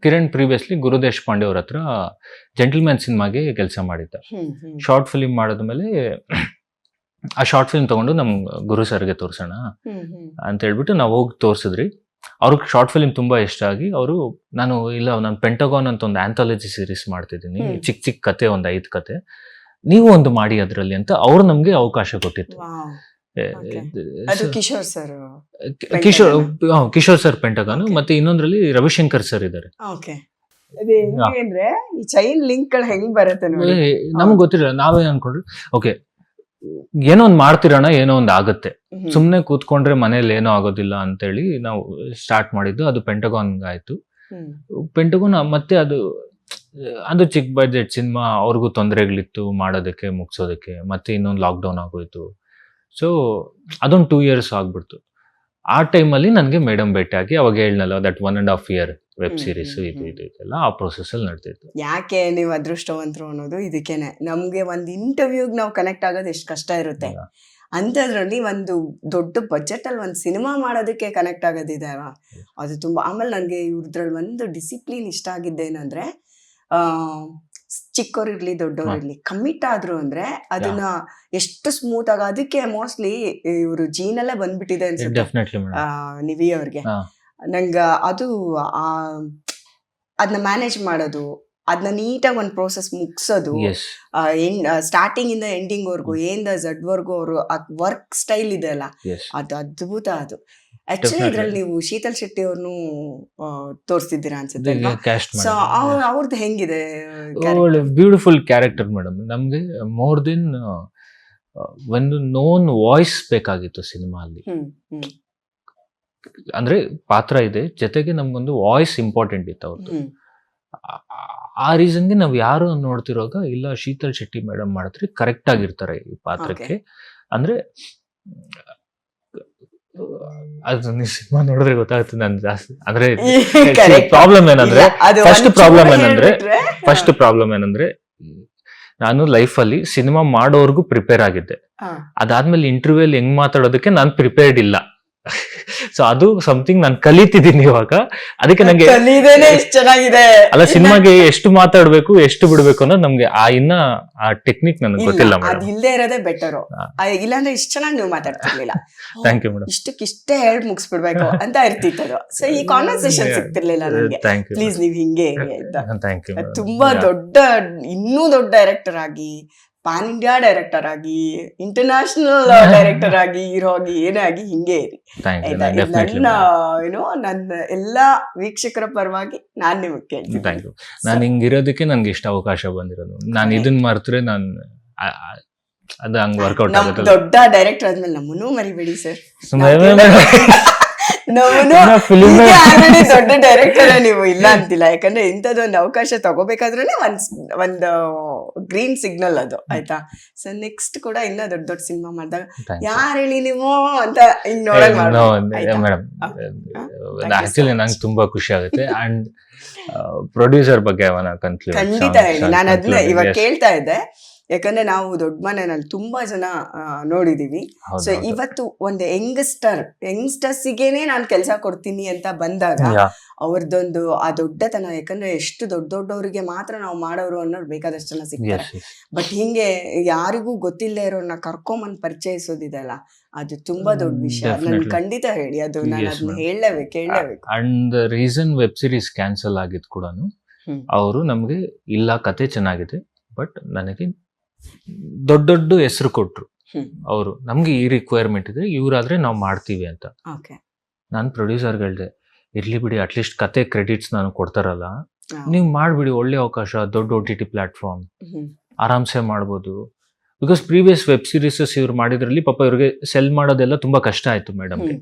ಕಿರಣ್ ಪ್ರೀವಿಯಸ್ಲಿ ಗುರು ದೇಶಪಾಂಡೆ ಅವ್ರ ಹತ್ರ ಜೆಂಟಲ್ಮ್ಯಾನ್ ಸಿನಿಮಾಗೆ ಕೆಲಸ ಮಾಡಿದ್ದ. ಶಾರ್ಟ್ ಫಿಲ್ಮ್ ಮಾಡಿದ್ಮೇಲೆ ಆ ಶಾರ್ಟ್ ಫಿಲ್ಮ್ ತಗೊಂಡು ನಮ್ ಗುರು ಸರ್ಗೆ ತೋರ್ಸೋಣ ಅಂತ ಹೇಳ್ಬಿಟ್ಟು ನಾವು ಹೋಗಿ ತೋರ್ಸಿದ್ರಿ. ಅವ್ರಿಗೆ ಶಾರ್ಟ್ ಫಿಲ್ಮ್ ತುಂಬಾ ಇಷ್ಟ ಆಗಿ ಅವರು, ನಾನು ಪೆಂಟಗಾನ್ ಅಂತ ಒಂದು ಆಂಥಾಲಜಿ ಸೀರೀಸ್ ಮಾಡ್ತಿದ್ದೀನಿ, ಚಿಕ್ಕ ಚಿಕ್ಕ ಕತೆ, ಒಂದು 5 ಕತೆ, ನೀವು ಒಂದು ಮಾಡಿ ಅದ್ರಲ್ಲಿ ಅಂತ ಅವ್ರು ನಮ್ಗೆ ಅವಕಾಶ ಕೊಟ್ಟಿತ್ತು. ಕಿಶೋರ್ ಸರ್ ಪೆಂಟಗಾನ್, ಮತ್ತೆ ಇನ್ನೊಂದ್ರಲ್ಲಿ ರವಿಶಂಕರ್ ಸರ್ ಇದ್ದಾರೆ. ಈ ಚೈನ್ ಲಿಂಕ್ ಗಳು ಹೆಂಗ್ ಬರುತ್ತೆ ನಮ್ಗೆ ಗೊತ್ತಿರಲಿಲ್ಲ. ನಾವೇನ್ ಅನ್ಕೊಂಡ್ರಿ, ಓಕೆ ಏನೋ ಒಂದ್ ಮಾಡ್ತಿರೋಣ, ಏನೋ ಒಂದ್ ಆಗುತ್ತೆ, ಸುಮ್ನೆ ಕೂತ್ಕೊಂಡ್ರೆ ಮನೇಲಿ ಏನೋ ಆಗೋದಿಲ್ಲ ಅಂತೇಳಿ ನಾವು ಸ್ಟಾರ್ಟ್ ಮಾಡಿದ್ದು. ಅದು ಪೆಂಟಗಾನ್ ಆಯ್ತು. ಪೆಂಟಗಾನ್ ಮತ್ತೆ ಅದು ಚಿಕ್ಕ ಬಜೆಟ್ ಸಿನಿಮಾ, ಅವ್ರಿಗೂ ತೊಂದರೆಗಳಿತ್ತು ಮಾಡೋದಕ್ಕೆ, ಮುಗಿಸೋದಕ್ಕೆ. ಮತ್ತೆ ಇನ್ನೊಂದು ಲಾಕ್ಡೌನ್ ಆಗೋಯ್ತು. ಸೊ ಅದೊಂದು 2 years ಆಗ್ಬಿಡ್ತು. ಆ ಟೈಮಲ್ಲಿ ನನಗೆ ಮೇಡಮ್ ಭೇಟಿ ಆಗಿ, ಅವಾಗ ಹೇಳನಲ್ಲ, ದಟ್ 1.5 year ವೆಬ್ ಸೀರೀಸ್ ಇದೆಲ್ಲ ಆ ಪ್ರೊಸೆಸ್ ಅಲ್ಲಿ ನಡ್ತಿತ್ತು. ಯಾಕೆ ನೀವು ಅದೃಷ್ಟವಂತರು ಅನ್ನೋದು ಇದಕ್ಕೇನೆ. ನಮ್ಗೆ ಒಂದು ಇಂಟರ್ವ್ಯೂಗ್ ನಾವು ಕನೆಕ್ಟ್ ಆಗೋದು ಎಷ್ಟು ಕಷ್ಟ ಇರುತ್ತೆ, ಅಂಥದ್ರಲ್ಲಿ ಒಂದು ದೊಡ್ಡ ಬಜೆಟ್ ಅಲ್ಲಿ ಒಂದು ಸಿನಿಮಾ ಮಾಡೋದಕ್ಕೆ ಕನೆಕ್ಟ್ ಆಗೋದಿದೆ ಅದು ತುಂಬಾ. ಆಮೇಲೆ ನನಗೆ ಇವ್ರದ್ರಲ್ಲಿ ಒಂದು ಡಿಸಿಪ್ಲಿನ್ ಇಷ್ಟ ಆಗಿದ್ದೇನಂದ್ರೆ, ಚಿಕ್ಕವರಿರ್ಲಿ ದೊಡ್ಡವರಿರ್ಲಿ ಕಮಿಟ್ ಆದ್ರು ಅಂದ್ರೆ ಅದನ್ನ ಎಷ್ಟು ಸ್ಮೂತ್ ಆಗ, ಅದಕ್ಕೆ ಮೋಸ್ಟ್ಲಿ ಇವರು ಜೀನಲ್ಲೇ ಬಂದ್ಬಿಟ್ಟಿದೆ ಅನ್ಸುತ್ತೆ ನಿವಿ ಅವ್ರಿಗೆ. ನಂಗ ಅದು ಅದನ್ನ ಮ್ಯಾನೇಜ್ ಮಾಡೋದು, ಅದನ್ನ ನೀಟಾಗಿ ಒಂದು ಪ್ರೋಸೆಸ್ ಮುಗಿಸೋದು, ಸ್ಟಾರ್ಟಿಂಗ್ ಇಂದ ಎಂಡಿಂಗ್ ವರ್ಗು, ಏಂದ ಝಡ್ ವರ್ಗು ಅವರು ವರ್ಕ್ ಸ್ಟೈಲ್ ಇದೆ ಅಲ್ಲ, ಅದು ಅದ್ಭುತ. ಅದು ಆಕ್ಚುಲಿ ಇದ್ರಲ್ಲಿ ನೀವು ಶೀತಲ್ ಶೆಟ್ಟಿ ಅವ್ರನ್ನು ತೋರಿಸ್ತಿದ್ದೀರಾ ಅನ್ಸುತ್ತೆ. ಸೊ ಅವ್ರದ್ದು ಹೆಂಗಿದೆ? Beautiful character madam. ನಮ್ಗೆ ಮೋರ್ ದೆನ್ ಒಂದು ನೋನ್ ವಾಯ್ಸ್ ಬೇಕಾಗಿತ್ತು ಸಿನಿಮಾ ಅಲ್ಲಿ. ಅಂದ್ರೆ ಪಾತ್ರ ಇದೆ, ಜೊತೆಗೆ ನಮ್ಗೊಂದು ವಾಯ್ಸ್ ಇಂಪಾರ್ಟೆಂಟ್ ಇತ್ತು ಅವ್ರದ್ದು. ಆ ರೀಸನ್ಗೆ ನಾವ್ ಯಾರು ನೋಡ್ತಿರುವಾಗ, ಇಲ್ಲ ಶೀತಲ್ ಶೆಟ್ಟಿ ಮೇಡಮ್ ಮಾಡಿದ್ರೆ ಕರೆಕ್ಟ್ ಆಗಿರ್ತಾರೆ ಈ ಪಾತ್ರಕ್ಕೆ. ಅಂದ್ರೆ ಅದು ನೀವು ಸಿನಿಮಾ ನೋಡಿದ್ರೆ ಗೊತ್ತಾಗುತ್ತೆ. ನನ್ ಜಾಸ್ತಿ ಅಂದ್ರೆ ಪ್ರಾಬ್ಲಮ್ ಏನಂದ್ರೆ, ಫಸ್ಟ್ ಪ್ರಾಬ್ಲಮ್ ಏನಂದ್ರೆ ನಾನು ಲೈಫಲ್ಲಿ ಸಿನಿಮಾ ಮಾಡೋರ್ಗು ಪ್ರಿಪೇರ್ ಆಗಿದ್ದೆ. ಅದಾದ್ಮೇಲೆ ಇಂಟರ್ವ್ಯೂ ಅಲ್ಲಿ ಹೆಂಗ್ ಮಾತಾಡೋದಕ್ಕೆ ನಾನು ಪ್ರಿಪೇರ್ಡ್ ಇಲ್ಲ. ಸೊ ಅದು ಸಮಥಿಂಗ್ ನಾನು ಕಲಿತಿದ್ದೀನಿ ಇವಾಗ. ಅದಕ್ಕೆ ನಂಗೆ ಚೆನ್ನಾಗಿದೆ ಅಲ್ಲ, ಸಿನಿಮಾಗೆ ಎಷ್ಟು ಮಾತಾಡ್ಬೇಕು, ಎಷ್ಟು ಬಿಡ್ಬೇಕು ಅನ್ನೋದು ನಮ್ಗೆ ಆ ಟೆಕ್ನಿಕ್ ನನಗೆ ಗೊತ್ತಿಲ್ಲ ಮೇಡಮ್. ಇಲ್ಲದೆ ಇರೋದೇ ಬೆಟರ್. ಇಲ್ಲಾಂದ್ರೆ ಇಷ್ಟು ಚೆನ್ನಾಗಿ ನೀವು ಮಾತಾಡ್ತಿರ್ಲಿಲ್ಲ. Thank you madam. ಇಷ್ಟೇ ಹೇಳಿ ಮುಗಿಸ್ಬಿಡ್ಬೇಕು ಅಂತ ಇರ್ತಿತ್ತು. ಸೊ ಈ ಕಾನ್ವರ್ಸೇಷನ್ ಸಿಗ್ತಿರ್ಲಿಲ್ಲ ನನಗೆ. ಪ್ಲೀಸ್ ನೀವು ಹಿಂಗೆ ತುಂಬಾ ದೊಡ್ಡ, ಇನ್ನೂ ದೊಡ್ಡ ಡೈರೆಕ್ಟರ್ ಆಗಿ, ಪ್ಯಾನ್ ಇಂಡಿಯಾ ಡೈರೆಕ್ಟರ್ ಆಗಿ, ಇಂಟರ್ನ್ಯಾಷನಲ್ ಡೈರೆಕ್ಟರ್ ಆಗಿ, ಹೀರೋ ಆಗಿ, ಏನೇ ಆಗಿ ಹಿಂಗೆ ಇರಿ. ನನ್ನ ಎಲ್ಲಾ ವೀಕ್ಷಕರ ಪರವಾಗಿ ನಾನ್ ನಿಮಗೆ ಕೇಳ್ತೀನಿ. ನಾನು ಹಿಂಗಿರೋದಕ್ಕೆ ನನ್ಗೆ ಇಷ್ಟ ಅವಕಾಶ ಬಂದಿರೋದು. ನಾನು ಇದನ್ನ ಮರ್ತ್ರೆ ನಾನು ಅದು ಹಂಗ್ ವರ್ಕೌಟ್ ಆಗುತ್ತೆ. ದೊಡ್ಡ ಡೈರೆಕ್ಟರ್ ಆದ್ಮೇಲೆ ನಮ್ಮನ್ನು ಮರಿಬೇಡಿ ಸರ್. ದೊಡ್ಡ ಡೈರೆಕ್ಟರ್ ನೀವು, ಇಲ್ಲ ಅಂತಿಲ್ಲ. ಯಾಕಂದ್ರೆ ಇಂಥದ್ದೊಂದು ಅವಕಾಶ ತಗೋಬೇಕಾದ್ರೆ ಒಂದು ಗ್ರೀನ್ ಸಿಗ್ನಲ್ ಅದು, ಆಯ್ತಾ? ಸೊ ನೆಕ್ಸ್ಟ್ ಕೂಡ ಇನ್ನ ದೊಡ್ಡ ದೊಡ್ಡ ಸಿನಿಮಾ ಮಾಡಿದಾಗ ಯಾರು ಹೇಳಿ ನೀವು ಅಂತ ಹಿಂಗ್ ನೋಡಕ್ ಮೇಡಮ್. ಆಕ್ಚುಲಿ ನಂಗೆ ತುಂಬಾ ಖುಷಿ ಆಗುತ್ತೆ. ಅಂಡ್ ಪ್ರೊಡ್ಯೂಸರ್ ಬಗ್ಗೆ ಖಂಡಿತ ಹೇಳಿ. ನಾನು ಅದನ್ನ ಇವಾಗ ಕೇಳ್ತಾ ಇದ್ದೆ, ಯಾಕಂದ್ರೆ ನಾವು ದೊಡ್ಡ ಮನೆಯಲ್ಲಿ ತುಂಬಾ ಜನ ನೋಡಿದೀವಿ. ಸೊ ಇವತ್ತು ಒಂದು ಯಂಗ್ಸ್ಟರ್ಸಿಗೇನೆ ನಾನು ಕೆಲಸ ಕೊಡ್ತೀನಿ ಅಂತ ಬಂದಾಗ ಅವ್ರದ್ದೊಂದು ಆ ದೊಡ್ಡತನ, ಯಾಕಂದ್ರೆ ಎಷ್ಟು ದೊಡ್ಡವರಿಗೆ ಮಾತ್ರ ನಾವು ಮಾಡೋರು ಅನ್ನೋರು ಬೇಕಾದಷ್ಟು ಜನ ಸಿಗ್ತಾರೆ. ಬಟ್ ಹಿಂಗೆ ಯಾರಿಗೂ ಗೊತ್ತಿಲ್ಲದೆ ಇರೋರ್ನ ಕರ್ಕೊಂಬಂದ್ ಪರಿಚಯಿಸೋದಿದೆಲ್ಲ, ಅದು ತುಂಬಾ ದೊಡ್ಡ ವಿಷಯ. ನನ್ ಖಂಡಿತ ಹೇಳಿ, ಅದು ನಾನು ಅದನ್ನ ಹೇಳಲೇಬೇಕು. And reason web series cancel ಆಗಿದ್ ಕೂಡ ಅವರು ನಮ್ಗೆ, ಇಲ್ಲ ಕತೆ ಚೆನ್ನಾಗಿದೆ ಬಟ್ ನನಗೆ ದೊಡ್ಡ ಹೆಸರು ಕೊಟ್ರು ಅವರು, ನಮ್ಗೆ ಈ ರಿಕ್ವೈರ್ಮೆಂಟ್ ಇದೆ, ಇವ್ರಾದ್ರೆ ನಾವು ಮಾಡ್ತೀವಿ ಅಂತ. ನಾನು ಪ್ರೊಡ್ಯೂಸರ್ಗೆ ಹೇಳ್ದೆ, ಇರ್ಲಿ ಬಿಡಿ ಅಟ್ಲೀಸ್ಟ್ ಕತೆ ಕ್ರೆಡಿಟ್ಸ್ ನಾನು ಕೊಡ್ತಾರಲ್ಲ, ನೀವು ಮಾಡ್ಬಿಡಿ, ಒಳ್ಳೆ ಅವಕಾಶ, ದೊಡ್ಡ OTT ಪ್ಲಾಟ್ಫಾರ್ಮ್, ಆರಾಮ್ಸೆ ಮಾಡ್ಬೋದು. ಬಿಕಾಸ್ ಪ್ರೀವಿಯಸ್ ವೆಬ್ ಸೀರೀಸಸ್ ಇವ್ರು ಮಾಡಿದ್ರಲ್ಲಿ ಪಾಪ ಇವ್ರಿಗೆ ಸೆಲ್ ಮಾಡೋದೆಲ್ಲ ತುಂಬಾ ಕಷ್ಟ ಆಯ್ತು ಮೇಡಮ್ಗೆ.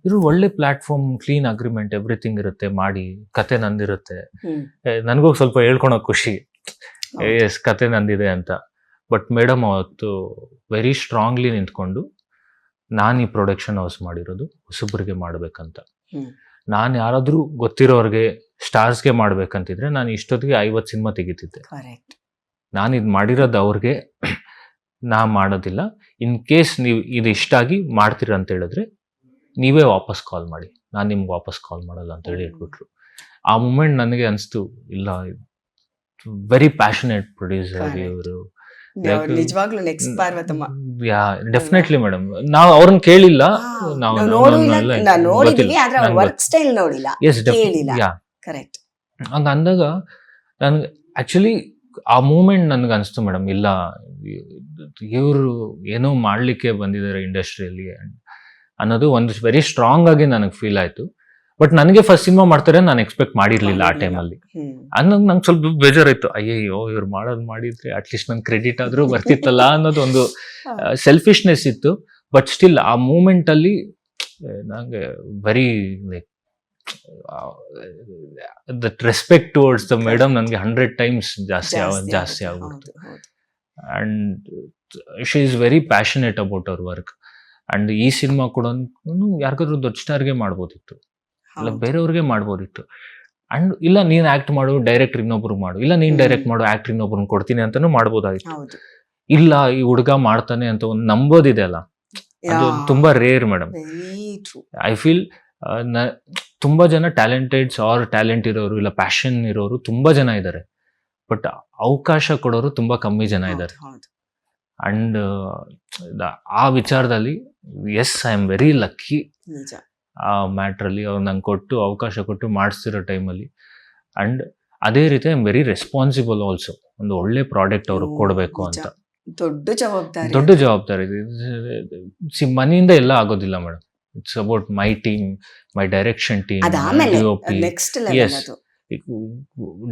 ಇವ್ರು ಒಳ್ಳೆ ಪ್ಲಾಟ್ಫಾರ್ಮ್, ಕ್ಲೀನ್ ಅಗ್ರಿಮೆಂಟ್, ಎವ್ರಿಥಿಂಗ್ ಇರುತ್ತೆ, ಮಾಡಿ ಕತೆ ನಂದಿರುತ್ತೆ. ನನಗೂ ಸ್ವಲ್ಪ ಹೇಳ್ಕೊಳಕ್ ಖುಷಿ, ಎಸ್ ಕತೆ ನಂದಿದೆ ಅಂತ. ಬಟ್ ಮೇಡಮ್ ಅವತ್ತು ವೆರಿ ಸ್ಟ್ರಾಂಗ್ಲಿ ನಿಂತ್ಕೊಂಡು, ನಾನು ಈ ಪ್ರೊಡಕ್ಷನ್ ಹೌಸ್ ಮಾಡಿರೋದು ಹೊಸಬ್ರಿಗೆ ಮಾಡ್ಬೇಕಂತ. ನಾನು ಯಾರಾದ್ರೂ ಗೊತ್ತಿರೋರ್ಗೆ, ಸ್ಟಾರ್ಸ್ಗೆ ಮಾಡ್ಬೇಕಂತಿದ್ರೆ ನಾನು ಇಷ್ಟೊತ್ತಿಗೆ 50 ಸಿನಿಮಾ ತೆಗಿತಿದ್ದೆ. ನಾನು ಇದು ಮಾಡಿರೋದು ಅವ್ರಿಗೆ, ನಾ ಮಾಡೋದಿಲ್ಲ. ಇನ್ ಕೇಸ್ ನೀವು ಇದು ಇಷ್ಟ ಆಗಿ ಮಾಡ್ತೀರ ಅಂತ ಹೇಳಿದ್ರೆ ನೀವೇ ವಾಪಸ್ ಕಾಲ್ ಮಾಡಿ, ನಾನು ನಿಮ್ಗೆ ವಾಪಸ್ ಕಾಲ್ ಮಾಡಲ್ಲ ಅಂತ ಹೇಳಿ ಹೇಳ್ಬಿಟ್ರು. ಆ ಮೂಮೆಂಟ್ ನನಗೆ ಅನಿಸ್ತು, ಇಲ್ಲ ವೆರಿ ಪ್ಯಾಷನೇಟ್ ಪ್ರೊಡ್ಯೂಸರ್ ಇವರು. ಡೆಫಿನೆಟ್ಲಿ ಮೇಡಮ್, ನಾವು ಅವ್ರನ್ನ ಕೇಳಿಲ್ಲ, ಹಂಗ ಅಂದಾಗ ನನ್ಗೆ ಆಕ್ಚುಲಿ ಆ ಮೂಮೆಂಟ್ ನನ್ಗೆ ಅನಿಸ್ತು ಮೇಡಮ್, ಇಲ್ಲ ಇವರು ಏನೋ ಮಾಡ್ಲಿಕ್ಕೆ ಬಂದಿದ್ದಾರೆ ಇಂಡಸ್ಟ್ರಿಯಲ್ಲಿ ಅನ್ನೋದು ಒಂದು ವೆರಿ ಸ್ಟ್ರಾಂಗ್ ಆಗಿ ನನಗೆ ಫೀಲ್ ಆಯ್ತು. ಬಟ್ ನನಗೆ ಫಸ್ಟ್ ಸಿನಿಮಾ ಮಾಡ್ತಾರೆ ನಾನು ಎಕ್ಸ್ಪೆಕ್ಟ್ ಮಾಡಿರ್ಲಿಲ್ಲ ಆ ಟೈಮಲ್ಲಿ. ಅನ್ನೋದು ನಂಗೆ ಸ್ವಲ್ಪ ಬೇಜಾರಾಯ್ತು, ಅಯ್ಯಯ್ಯೋ ಇವ್ರು ಮಾಡೋದು ಮಾಡಿದ್ರೆ ಅಟ್ಲೀಸ್ಟ್ ನನ್ ಕ್ರೆಡಿಟ್ ಆದ್ರೂ ಬರ್ತಿತ್ತಲ್ಲ ಅನ್ನೋದು ಒಂದು ಸೆಲ್ಫಿಶ್ನೆಸ್ ಇತ್ತು. ಬಟ್ ಸ್ಟಿಲ್ ಆ ಮೂಮೆಂಟ್ ಅಲ್ಲಿ ನಂಗೆ very like that respect towards the madam ನನಗೆ 100 times ಜಾಸ್ತಿ ಆಗ್ಬಿಡ್ತು. And she is very passionate about our work. And ಈ ಸಿನಿಮಾ ಕೂಡ ಯಾರಿಗಾದ್ರೂ ದೊಡ್ಡ ಸ್ಟಾರ್ಗೆ ಮಾಡ್ಬೋದಿತ್ತು, ಇಲ್ಲ ಬೇರೆಯವ್ರಿಗೆ ಮಾಡ್ಬೋದಿತ್ತು. ಅಂಡ್ ಇಲ್ಲ ನೀನ್ ಆಕ್ಟ್ ಮಾಡು, ಡೈರೆಕ್ಟರ್ ಇನ್ನೊಬ್ರು ಮಾಡು, ಇಲ್ಲ ನೀನ್ ಡೈರೆಕ್ಟ್ ಮಾಡು, ಆಕ್ಟರ್ ಇನ್ನೊಬ್ರನ್ನ ಕೊಡ್ತೀನಿ ಅಂತಾನು ಮಾಡ್ಬೋದಾಗಿತ್ತು. ಇಲ್ಲ ಈ ಹುಡುಗ ಮಾಡ್ತಾನೆ ಅಂತ ಒಂದು ನಂಬೋದಿದೆ ಅಲ್ಲ, ಅದು ತುಂಬಾ ರೇರ್ ಮೇಡಮ್. ಐ ಫೀಲ್ ತುಂಬಾ ಜನ ಟ್ಯಾಲೆಂಟ್ ಇರೋರು, ಇಲ್ಲ ಪ್ಯಾಷನ್ ಇರೋರು ತುಂಬಾ ಜನ ಇದ್ದಾರೆ. ಬಟ್ ಅವಕಾಶ ಕೊಡೋರು ತುಂಬಾ ಕಮ್ಮಿ ಜನ ಇದ್ದಾರೆ. ಅಂಡ್ ಆ ವಿಚಾರದಲ್ಲಿ yes I am very lucky. ಆ ಮ್ಯಾಟ್ರಲ್ಲಿ ಅವ್ರು ನಂಗೆ ಕೊಟ್ಟು ಅವಕಾಶ ಕೊಟ್ಟು ಮಾಡಿಸ್ತಿರೋ ಟೈಮಲ್ಲಿ. ಅಂಡ್ ಅದೇ ರೀತಿ I am very responsible also. ಒಂದು ಒಳ್ಳೆ ಪ್ರಾಡಕ್ಟ್ ಅವ್ರಿಗೆ ಕೊಡಬೇಕು ಅಂತ ದೊಡ್ಡ ಜವಾಬ್ದಾರಿ. ಮನೆಯಿಂದ ಎಲ್ಲ ಆಗೋದಿಲ್ಲ madam. It's about my team, my direction team, DOP. Yes,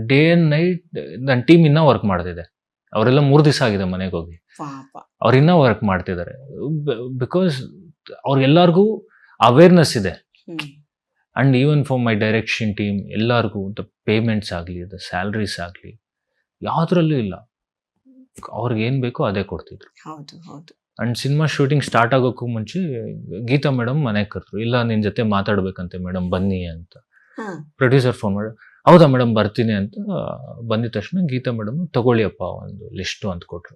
day and night ನನ್ನ ಟೀಮ್ ಇನ್ನೂ ವರ್ಕ್ ಮಾಡ್ತಿದೆ. ಅವರೆಲ್ಲ 3 ದಿವಸ ಆಗಿದೆ ಮನೆಗೆ ಹೋಗಿ, ಅವ್ರು ಇನ್ನೂ ವರ್ಕ್ ಮಾಡ್ತಿದ್ದಾರೆ. ಬಿಕಾಸ್ ಅವ್ರಿಗೆಲ್ಲರಿಗೂ ಅವೇರ್ನೆಸ್ ಇದೆ. And even for my direction team ಎಲ್ಲರಿಗೂ ದ ಪೇಮೆಂಟ್ಸ್ ಆಗಲಿ, ದ ಸ್ಯಾಲ್ರೀಸ್ ಆಗಲಿ, ಯಾವುದ್ರಲ್ಲೂ ಇಲ್ಲ. ಅವ್ರಿಗೆ ಏನು ಬೇಕೋ ಅದೇ ಕೊಡ್ತಿದ್ರು. ಅಂಡ್ ಸಿನಿಮಾ ಶೂಟಿಂಗ್ ಸ್ಟಾರ್ಟ್ ಆಗೋಕ್ಕೂ ಮುಂಚೆ ಗೀತಾ ಮೇಡಮ್ ಮನೆಗೆ ಕರೆದ್ರು. ಇಲ್ಲ ನಿನ್ ಜೊತೆ ಮಾತಾಡ್ಬೇಕಂತೆ ಮೇಡಮ್, ಬನ್ನಿ ಅಂತ. ಪ್ರೊಡ್ಯೂಸರ್ ಫೋನ್ ಮಾಡಿ, ಹೌದಾ ಮೇಡಮ್ ಬರ್ತೀನಿ ಅಂತ. ಬಂದಿದ ತಕ್ಷಣ ಗೀತಾ ಮೇಡಮ್ ತಗೊಳ್ಳಿಯಪ್ಪ ಒಂದು ಲಿಸ್ಟು ಅಂತ ಕೊಟ್ರು.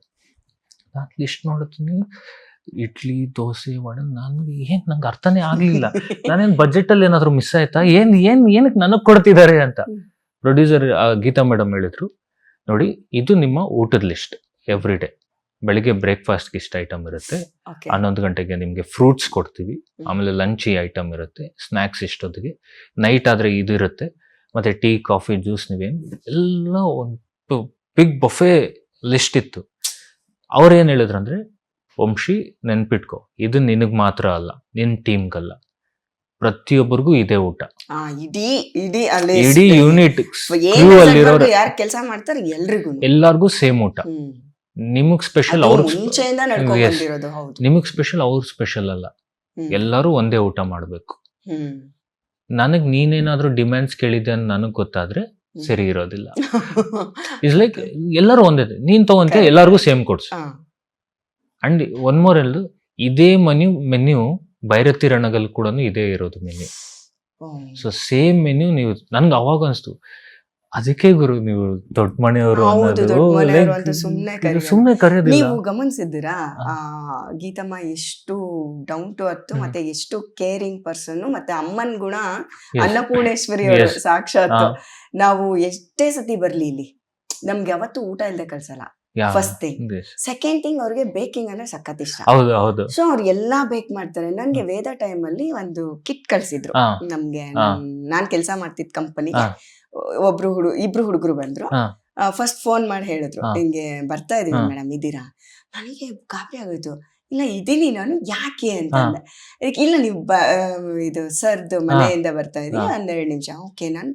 ನಾನು ಲಿಸ್ಟ್ ನೋಡ್ತೀನಿ, ಇಡ್ಲಿ, ದೋಸೆ, ವಡೆ. ನಂಗೆ ಅರ್ಥನೇ ಆಗ್ಲಿಲ್ಲ. ನಾನೇನು ಬಜೆಟ್ ಅಲ್ಲಿ ಏನಾದ್ರು ಮಿಸ್ ಆಯ್ತಾ, ಏನಕ್ಕೆ ನನಗ್ ಕೊಡ್ತಿದ್ದಾರೆ ಅಂತ. ಪ್ರೊಡ್ಯೂಸರ್ ಗೀತಾ ಮೇಡಮ್ ಹೇಳಿದ್ರು, ನೋಡಿ ಇದು ನಿಮ್ಮ ಊಟದ ಲಿಸ್ಟ್. ಎವ್ರಿ ಡೇ ಬೆಳಿಗ್ಗೆ ಬ್ರೇಕ್ಫಾಸ್ಟ್ಗೆ ಇಷ್ಟು ಐಟಮ್ ಇರುತ್ತೆ, 11 ಗಂಟೆಗೆ ನಿಮ್ಗೆ ಫ್ರೂಟ್ಸ್ ಕೊಡ್ತೀವಿ, ಆಮೇಲೆ ಲಂಚ್ ಈ ಐಟಮ್ ಇರುತ್ತೆ, ಸ್ನಾಕ್ಸ್ ಇಷ್ಟೊತ್ತಿಗೆ, ನೈಟ್ ಆದ್ರೆ ಇದು ಇರುತ್ತೆ, ಮತ್ತೆ ಟೀ, ಕಾಫಿ, ಜ್ಯೂಸ್, ನೀವೇನು ಎಲ್ಲ ಒಂದು ಬಿಗ್ ಬಫೆ ಲಿಸ್ಟ್ ಇತ್ತು. ಅವ್ರೇನ್ ಹೇಳಿದ್ರಂದ್ರೆ, ವಂಶಿ ನೆನ್ಪಿಟ್ಕೋ, ಇದು ನಿನಗ್ ಮಾತ್ರ ಅಲ್ಲ, ನಿನ್ ಟೀಮ್ಗಲ್ಲ, ಪ್ರತಿಯೊಬ್ಬರಿಗೂ ಇದೇ ಊಟ. ಇಡೀ ಯೂನಿಟ್ ಕೆಲಸ ಮಾಡ್ತಾರೆ ಎಲ್ಲರಿಗೂ ಸೇಮ್ ಊಟ. ನಿಮಗ್ ಸ್ಪೆಷಲ್, ನಿಮಗ್ ಸ್ಪೆಷಲ್, ಅವ್ರ ಸ್ಪೆಷಲ್ ಅಲ್ಲ, ಎಲ್ಲರೂ ಒಂದೇ ಊಟ ಮಾಡ್ಬೇಕು. ನನಗ್ ನೀನೇನಾದ್ರೂ ಡಿಮ್ಯಾಂಡ್ಸ್ ಕೇಳಿದ್ದೆ ಅಂತ ನನಗ್ ಗೊತ್ತಾದ್ರೆ ಸರಿ ಇರೋದಿಲ್ಲ. ಇಟ್ಸ್ ಲೈಕ್ ಎಲ್ಲರೂ ಒಂದೇ, ನೀನ್ ತಗೊಂತ ಎಲ್ಲಾರ್ಗು ಸೇಮ್ ಕೊಡ್ಸು. ಅಂಡ್ ಒನ್ ಮೋರ್ ಎಲ್ದು, ಇದೇ ಮೆನ್ಯೂ ಭೈರತಿ ರಣಗಲ್ ಕೂಡ ಇದೇ ಇರೋದು ಮೆನ್ಯೂ. So same menu. ನೀವು ನನ್ಗೆ ಅವಾಗ ಅನ್ಸ್ತು, ಅದಕ್ಕೆ ಗುರು ನೀವು ದೊಡ್ಡ ಮನೆಯವರು ಸುಮ್ನೆ ಕರೆಯೋದಿಲ್ಲ. ನೀವು ಗಮನಿಸಿದ್ದೀರಾ ಗೀತಮ್ಮ ಎಷ್ಟು ಡೌನ್ ಟು ಅರ್ತ್ ಮತ್ತೆ ಎಷ್ಟು ಕೇರಿಂಗ್ ಪರ್ಸನ್, ಮತ್ತೆ ಅಮ್ಮನ್ ಗುಣ ಅನ್ನಪೂರ್ಣೇಶ್ವರಿ ಅವರು ಸಾಕ್ಷಾತ್. ನಾವು ಎಷ್ಟೇ ಸತಿ ಬರ್ಲಿ ಇಲ್ಲಿ ನಮ್ಗೆ ಯಾವತ್ತು ಊಟ ಇಲ್ಲದೆ ಕಳ್ಸಲ್ಲ. First thing. ಸೆಕೆಂಡ್ ಥಿಂಗ್, ಅವ್ರಿಗೆ ಬೇಕಿಂಗ್ ಅಂದ್ರೆ ಸಖತ್ ಇಷ್ಟ. ಸೊ ಅವ್ರು ಎಲ್ಲಾ ಬೇಕ್ ಮಾಡ್ತಾರೆ. ನನ್ಗೆ ವೇದ ಟೈಮ್ ಅಲ್ಲಿ ಒಂದು ಕಿಟ್ ಕಳ್ಸಿದ್ರು ನಮ್ಗೆ. ನಾನ್ ಕೆಲ್ಸ ಮಾಡ್ತಿದ್ ಕಂಪನಿಗೆ ಇಬ್ರು ಹುಡುಗರು ಬಂದ್ರು. ಫಸ್ಟ್ ಫೋನ್ ಮಾಡಿ ಹೇಳಿದ್ರು, ಹಿಂಗೆ ಬರ್ತಾ ಇದೀವಿ ಮೇಡಮ್, ಇದೀರಾ? ನನಗೆ ಗಾಬರಿ ಆಗೋಯ್ತು. ಇಲ್ಲ ಇದೀನಿ ನಾನು, ಯಾಕೆ ಅಂತ ಅಂದೆ. ಇದಕ್ಕೆ ಇಲ್ಲ ನೀವು ಇದು ಸರ್ದು ಮನೆಯಿಂದ ಬರ್ತಾ ಇದೀನಿ, 12 ನಿಮಿಷ. ಓಕೆ, ನಾನು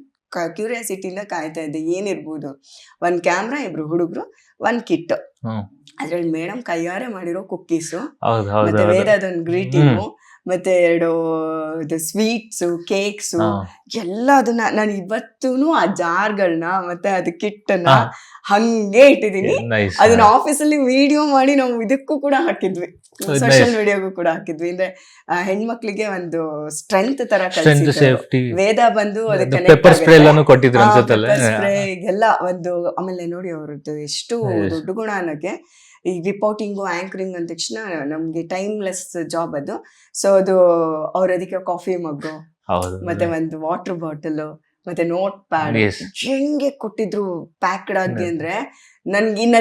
ಕ್ಯೂರಿಯಾಸಿಟಿಯಿಂದ ಕಾಯ್ತಾ ಇದ್ದೆ ಏನಿರ್ಬೋದು. 1 ಕ್ಯಾಮ್ರಾ, 2 ಹುಡುಗರು, 1 ಕಿಟ್. ಅದ್ರಲ್ಲಿ ಮೇಡಮ್ ಕೈಯಾರೆ ಮಾಡಿರೋ ಕುಕ್ಕೀಸು, ಮತ್ತೆ ವೇದದೊಂದು ಗ್ರೀಟಿಂಗು, ಮತ್ತೆ 2 ಸ್ವೀಟ್ಸ್, ಕೇಕ್ಸು, ಎಲ್ಲ ಅದನ್ನ ನಾನು ಇವತ್ತೂನು ಆ ಜಾರ್ಗಳನ್ನ ಮತ್ತೆ ಅದು ಕಿಟ್ಟನ್ನ ಹಂಗೆ ಇಟ್ಟಿದೀನಿ. ಅದನ್ನ ಆಫೀಸಲ್ಲಿ ವಿಡಿಯೋ ಮಾಡಿ ನಾವು ಇದಕ್ಕೂ ಕೂಡ ಹಾಕಿದ್ವಿ, ಸೋಷಿಯಲ್ ಮೀಡಿಯಾಗೂ ಕೂಡ ಹಾಕಿದ್ವಿ. ಅಂದ್ರೆ ಹೆಣ್ಮಕ್ಳಿಗೆ ಒಂದು ಸ್ಟ್ರೆಂತ್ ತರ ಕಲಿಸಿದ್ರು. ವೇದ ಬಂದು ಅದಕ್ಕೆ ಎಲ್ಲ ಒಂದು. ಆಮೇಲೆ ನೋಡಿ ಅವ್ರದ್ದು ಎಷ್ಟು ದೊಡ್ಡ ಗುಣ ಅನ್ನೋಕೆ, ಈ ರಿಪೋರ್ಟಿಂಗು ಆಂಕರಿಂಗ್ ಅಂದ ತಕ್ಷಣ ನಮ್ಗೆ ಟೈಮ್ಲೆಸ್ ಜಾಬ್ ಅದು. ಸೊ ಅದು ಅವ್ರ ಅದಕ್ಕೆ ಕಾಫಿ ಮಗ್ಗು, ಮತ್ತೆ ಒಂದು ವಾಟರ್ ಬಾಟಲ್, ಮತ್ತೆ ನೋಟ್ ಪ್ಯಾಡ್ ಹೆಂಗೆ ಕೊಟ್ಟಿದ್ರು ಪ್ಯಾಕ್ಡ್ ಆಗಿ. ಅಂದ್ರೆ ನನ್ಗೆ ಇನ್ನ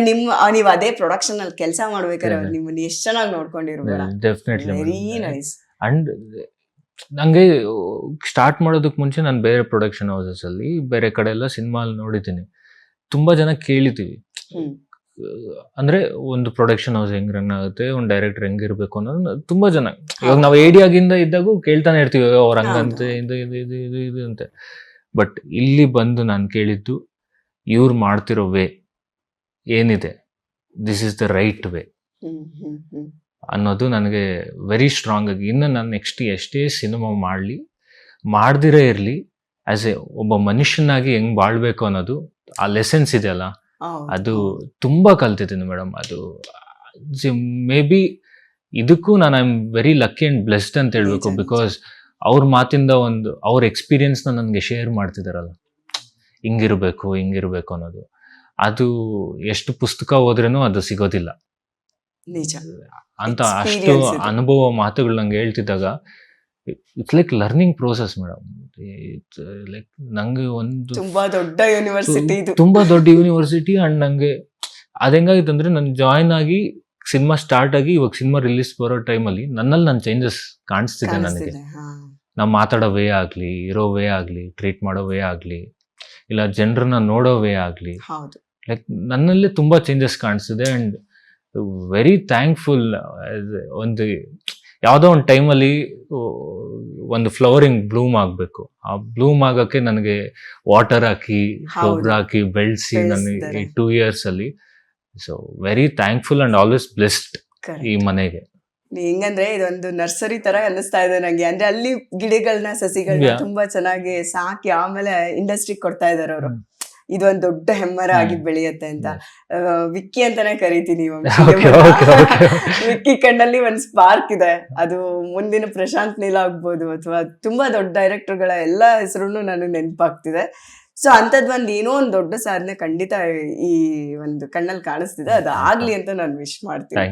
ನೀವ್ ಅದೇ ಪ್ರೊಡಕ್ಷನ್ ಅಲ್ಲಿ ಕೆಲಸ ಮಾಡ್ಬೇಕಾದ್ರೆ ನಿಮ್ಮನ್ನ ಎಷ್ಟ್ ಚೆನ್ನಾಗಿ ನೋಡ್ಕೊಂಡಿರ್ಬೋದ. Very nice. ಅಂಡ್ ನಂಗೆ ಸ್ಟಾರ್ಟ್ ಮಾಡೋದಕ್ ಮುಂಚೆ ನಾನು ಬೇರೆ ಪ್ರೊಡಕ್ಷನ್ ಹೌಸಸ್ ಅಲ್ಲಿ ಬೇರೆ ಕಡೆ ಎಲ್ಲ ಸಿನಿಮಾ ನೋಡಿದ್ದೀನಿ. ತುಂಬಾ ಜನ ಕೇಳಿದೀವಿ, ಅಂದ್ರೆ ಒಂದು ಪ್ರೊಡಕ್ಷನ್ ಹೌಸ್ ಹೆಂಗ್ ರನ್ ಆಗುತ್ತೆ, ಒಂದು ಡೈರೆಕ್ಟರ್ ಹೆಂಗಿರ್ಬೇಕು ಅನ್ನೋದು ತುಂಬಾ ಜನ. ಇವಾಗ ನಾವು ಏಡಿಯಾಗಿಂದ ಇದ್ದಾಗೂ ಕೇಳ್ತಾನೆ ಇರ್ತೀವಿ, ಅವ್ರ ಹಂಗಂತೆ ಇದು ಅಂತೆ. ಬಟ್ ಇಲ್ಲಿ ಬಂದು ನಾನು ಕೇಳಿದ್ದು, ಇವ್ರು ಮಾಡ್ತಿರೋ ವೇ ಏನಿದೆ, this is the right way ಅನ್ನೋದು ನನಗೆ ವೆರಿ ಸ್ಟ್ರಾಂಗ್ ಆಗಿ. ಇನ್ನು ನಾನು ನೆಕ್ಸ್ಟ್ ಎಷ್ಟೇ ಸಿನಿಮಾ ಮಾಡ್ದಿರೇ ಇರಲಿ, ಆಸ್ ಎ ಒಬ್ಬ ಮನುಷ್ಯನಾಗಿ ಹೆಂಗ್ ಬಾಳ್ಬೇಕು ಅನ್ನೋದು ಆ ಲೆಸನ್ಸ್ ಇದೆಯಲ್ಲ, ಅದು ತುಂಬಾ ಕಲ್ತಿದ್ದೀನಿ ಮೇಡಮ್. ಅದು ಮೇ ಬಿ ಇದಕ್ಕೂ ನಾನು I am very lucky and blessed ಅಂತ ಹೇಳ್ಬೇಕು. ಬಿಕಾಸ್ ಅವ್ರ ಮಾತಿಂದ ಒಂದು ಅವ್ರ ಎಕ್ಸ್ಪೀರಿಯನ್ಸ್ ನನಗೆ ಶೇರ್ ಮಾಡ್ತಿದಾರಲ್ಲ, ಹಿಂಗಿರ್ಬೇಕು ಅನ್ನೋದು. ಅದು ಎಷ್ಟು ಪುಸ್ತಕ ಓದ್ರೇನು ಅದು ಸಿಗೋದಿಲ್ಲ ಅಂತ. ಅಷ್ಟು ಅನುಭವ ಮಾತುಗಳು ನಂಗೆ ಹೇಳ್ತಿದ್ದಾಗ it's like learning process madam. Like ನಂಗೆ ಒಂದು ತುಂಬಾ ದೊಡ್ಡ ಯೂನಿವರ್ಸಿಟಿ. ಅಂಡ್ ನಂಗೆ ಅದ್ ಹೆಂಗಾಗಿತ್ತು ಅಂದ್ರೆ, ನಾನು ಜಾಯಿನ್ ಆಗಿ ಸಿನಿಮಾ ಸ್ಟಾರ್ಟ್ ಆಗಿ ಇವಾಗ ಸಿನಿಮಾ ರಿಲೀಸ್ ಬರೋ ಟೈಮಲ್ಲಿ ನನ್ನಲ್ಲಿ ನನ್ನ ಚೇಂಜಸ್ ಕಾಣಿಸ್ತಿದೆ ನನಗೆ. ನಾವು ಮಾತಾಡೋ ವೇ ಆಗ್ಲಿ, ಇರೋ ವೇ ಆಗ್ಲಿ, ಟ್ರೀಟ್ ಮಾಡೋ ವೇ ಆಗ್ಲಿ, ಇಲ್ಲ ಜನರನ್ನ ನೋಡೋ ವೇ ಆಗ್ಲಿ, ಲೈಕ್ ನನ್ನಲ್ಲಿ ತುಂಬಾ ಚೇಂಜಸ್ ಕಾಣಿಸ್ತಿದೆ. And very thankful. ಒಂದು ಯಾವುದೋ ಒಂದು ಟೈಮಲ್ಲಿ ಒಂದು ಫ್ಲವರಿಂಗ್ ಬ್ಲೂಮ್ ಆಗಬೇಕು. ಆ ಬ್ಲೂಮ್ ಆಗಕ್ಕೆ ನನಗೆ ವಾಟರ್ ಹಾಕಿ, ಗೊಬ್ಬರ ಹಾಕಿ, ಬೆಳೆಸಿ ನನಗೆ ಈ 2 years ಅಲ್ಲಿ. So very thankful and always blessed ಈ ಮನೆಗೆ. ಹೆಂಗಂದ್ರೆ ಇದೊಂದು ನರ್ಸರಿ ತರ ಅನ್ನಿಸ್ತಾ ಇದೆ ನಂಗೆ. ಅಂದ್ರೆ ಅಲ್ಲಿ ಗಿಡಗಳನ್ನ, ಸಸಿಗಳನ್ನ ತುಂಬಾ ಚೆನ್ನಾಗಿ ಸಾಕಿ ಆಮೇಲೆ ಇಂಡಸ್ಟ್ರಿಗೆ ಕೊಡ್ತಾ ಇದಾರೆ ಅವರು. ಇದೊಂದು ದೊಡ್ಡ ಹೆಮ್ಮರ ಆಗಿ ಬೆಳೆಯುತ್ತೆ ಅಂತ. ವಿಕ್ಕಿ ಅಂತಾನೆ ಕರಿತೀನಿ. ವಿಕ್ಕಿ ಕಣ್ಣಲ್ಲಿ ಒಂದು ಸ್ಪಾರ್ಕ್ ಇದೆ. ಅದು ಮುಂದಿನ ಪ್ರಶಾಂತ್ ನೀಲ್ ಆಗ್ಬೋದು, ಅಥವಾ ತುಂಬಾ ದೊಡ್ಡ ಡೈರೆಕ್ಟರ್ಗಳ ಎಲ್ಲ ಹೆಸರು ನನಗೆ ನೆನಪಾಗ್ತಿದೆ. ಸೊ ಅಂತದ್ ಒಂದ್ ಏನೋ ಒಂದು ದೊಡ್ಡ ಸಾಧನೆ ಖಂಡಿತ ಈ ಒಂದು ಕಣ್ಣಲ್ಲಿ ಕಾಣಿಸ್ತಿದೆ. ಅದು ಆಗ್ಲಿ ಅಂತ ನಾನು ವಿಶ್ ಮಾಡ್ತೀನಿ.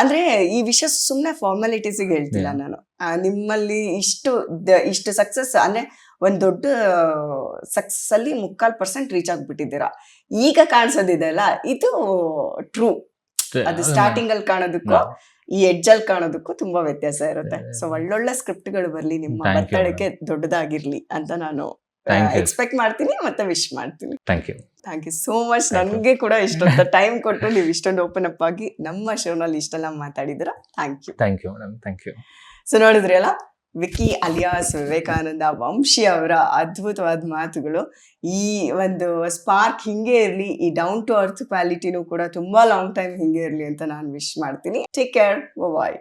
ಅಂದ್ರೆ ಈ ವಿಷಯ ಸುಮ್ನೆ ಫಾರ್ಮಾಲಿಟೀಸಿಗೆ ಹೇಳ್ತಿಲ್ಲ ನಾನು. ನಿಮ್ಮಲ್ಲಿ ಇಷ್ಟು ಸಕ್ಸಸ್ ಅಂದ್ರೆ ಒಂದ್ ದೊಡ್ಡ ಸಕ್ಸಸ್ ಅಲ್ಲಿ 3/4% ರೀಚ್ ಆಗ್ಬಿಟ್ಟಿದ್ದೀರಾ. ಈಗ ಕಾಣಿಸೋದಿದೆ ಅಲ್ಲ, ಇದು ಟ್ರೂ. ಅದು ಸ್ಟಾರ್ಟಿಂಗ್ ಅಲ್ಲಿ ಕಾಣೋದಕ್ಕೂ ಈ ಎಡ್ಜ್ ಅಲ್ಲಿ ಕಾಣೋದಕ್ಕೂ ತುಂಬಾ ವ್ಯತ್ಯಾಸ ಇರುತ್ತೆ. ಸೊ ಒಳ್ಳೊಳ್ಳೆ ಸ್ಕ್ರಿಪ್ಟ್ಗಳು ಬರ್ಲಿ, ನಿಮ್ಮ ಬರ್ತಡೇಗೆ ದೊಡ್ಡದಾಗಿರ್ಲಿ ಅಂತ ನಾನು ಎಕ್ಸ್ಪೆಕ್ಟ್ ಮಾಡ್ತೀನಿ, ಮತ್ತೆ ವಿಶ್ ಮಾಡ್ತೀನಿ. Thank you so much. ನನಗೆ ಕೂಡ ಇಷ್ಟೊಂದು ಟೈಮ್ ಕೊಟ್ಟು ನೀವು ಇಷ್ಟೊಂದು ಓಪನ್ ಅಪ್ ಆಗಿ ನಮ್ಮ ಶೋನಲ್ಲಿ ಇಷ್ಟೆಲ್ಲ ಮಾತಾಡಿದ್ರ. Thank you. ಸೊ ನೋಡಿದ್ರಿ ಅಲ್ಲ, ವಿಕ್ಕಿ ಅಲಿಯಾಸ್ ವಿವೇಕಾನಂದ ವಂಶಿ ಅವರ ಅದ್ಭುತವಾದ ಮಾತುಗಳು. ಈ ಒಂದು ಸ್ಪಾರ್ಕ್ ಹಿಂಗೆ ಇರಲಿ, ಈ ಡೌನ್ ಟು ಅರ್ತ್ ಕ್ವಾಲಿಟಿನೂ ಕೂಡ ತುಂಬಾ ಲಾಂಗ್ ಟೈಮ್ ಹಿಂಗೆ ಇರಲಿ ಅಂತ ನಾನು ವಿಶ್ ಮಾಡ್ತೀನಿ. ಟೇಕ್ ಕೇರ್, ಬಾಯ್.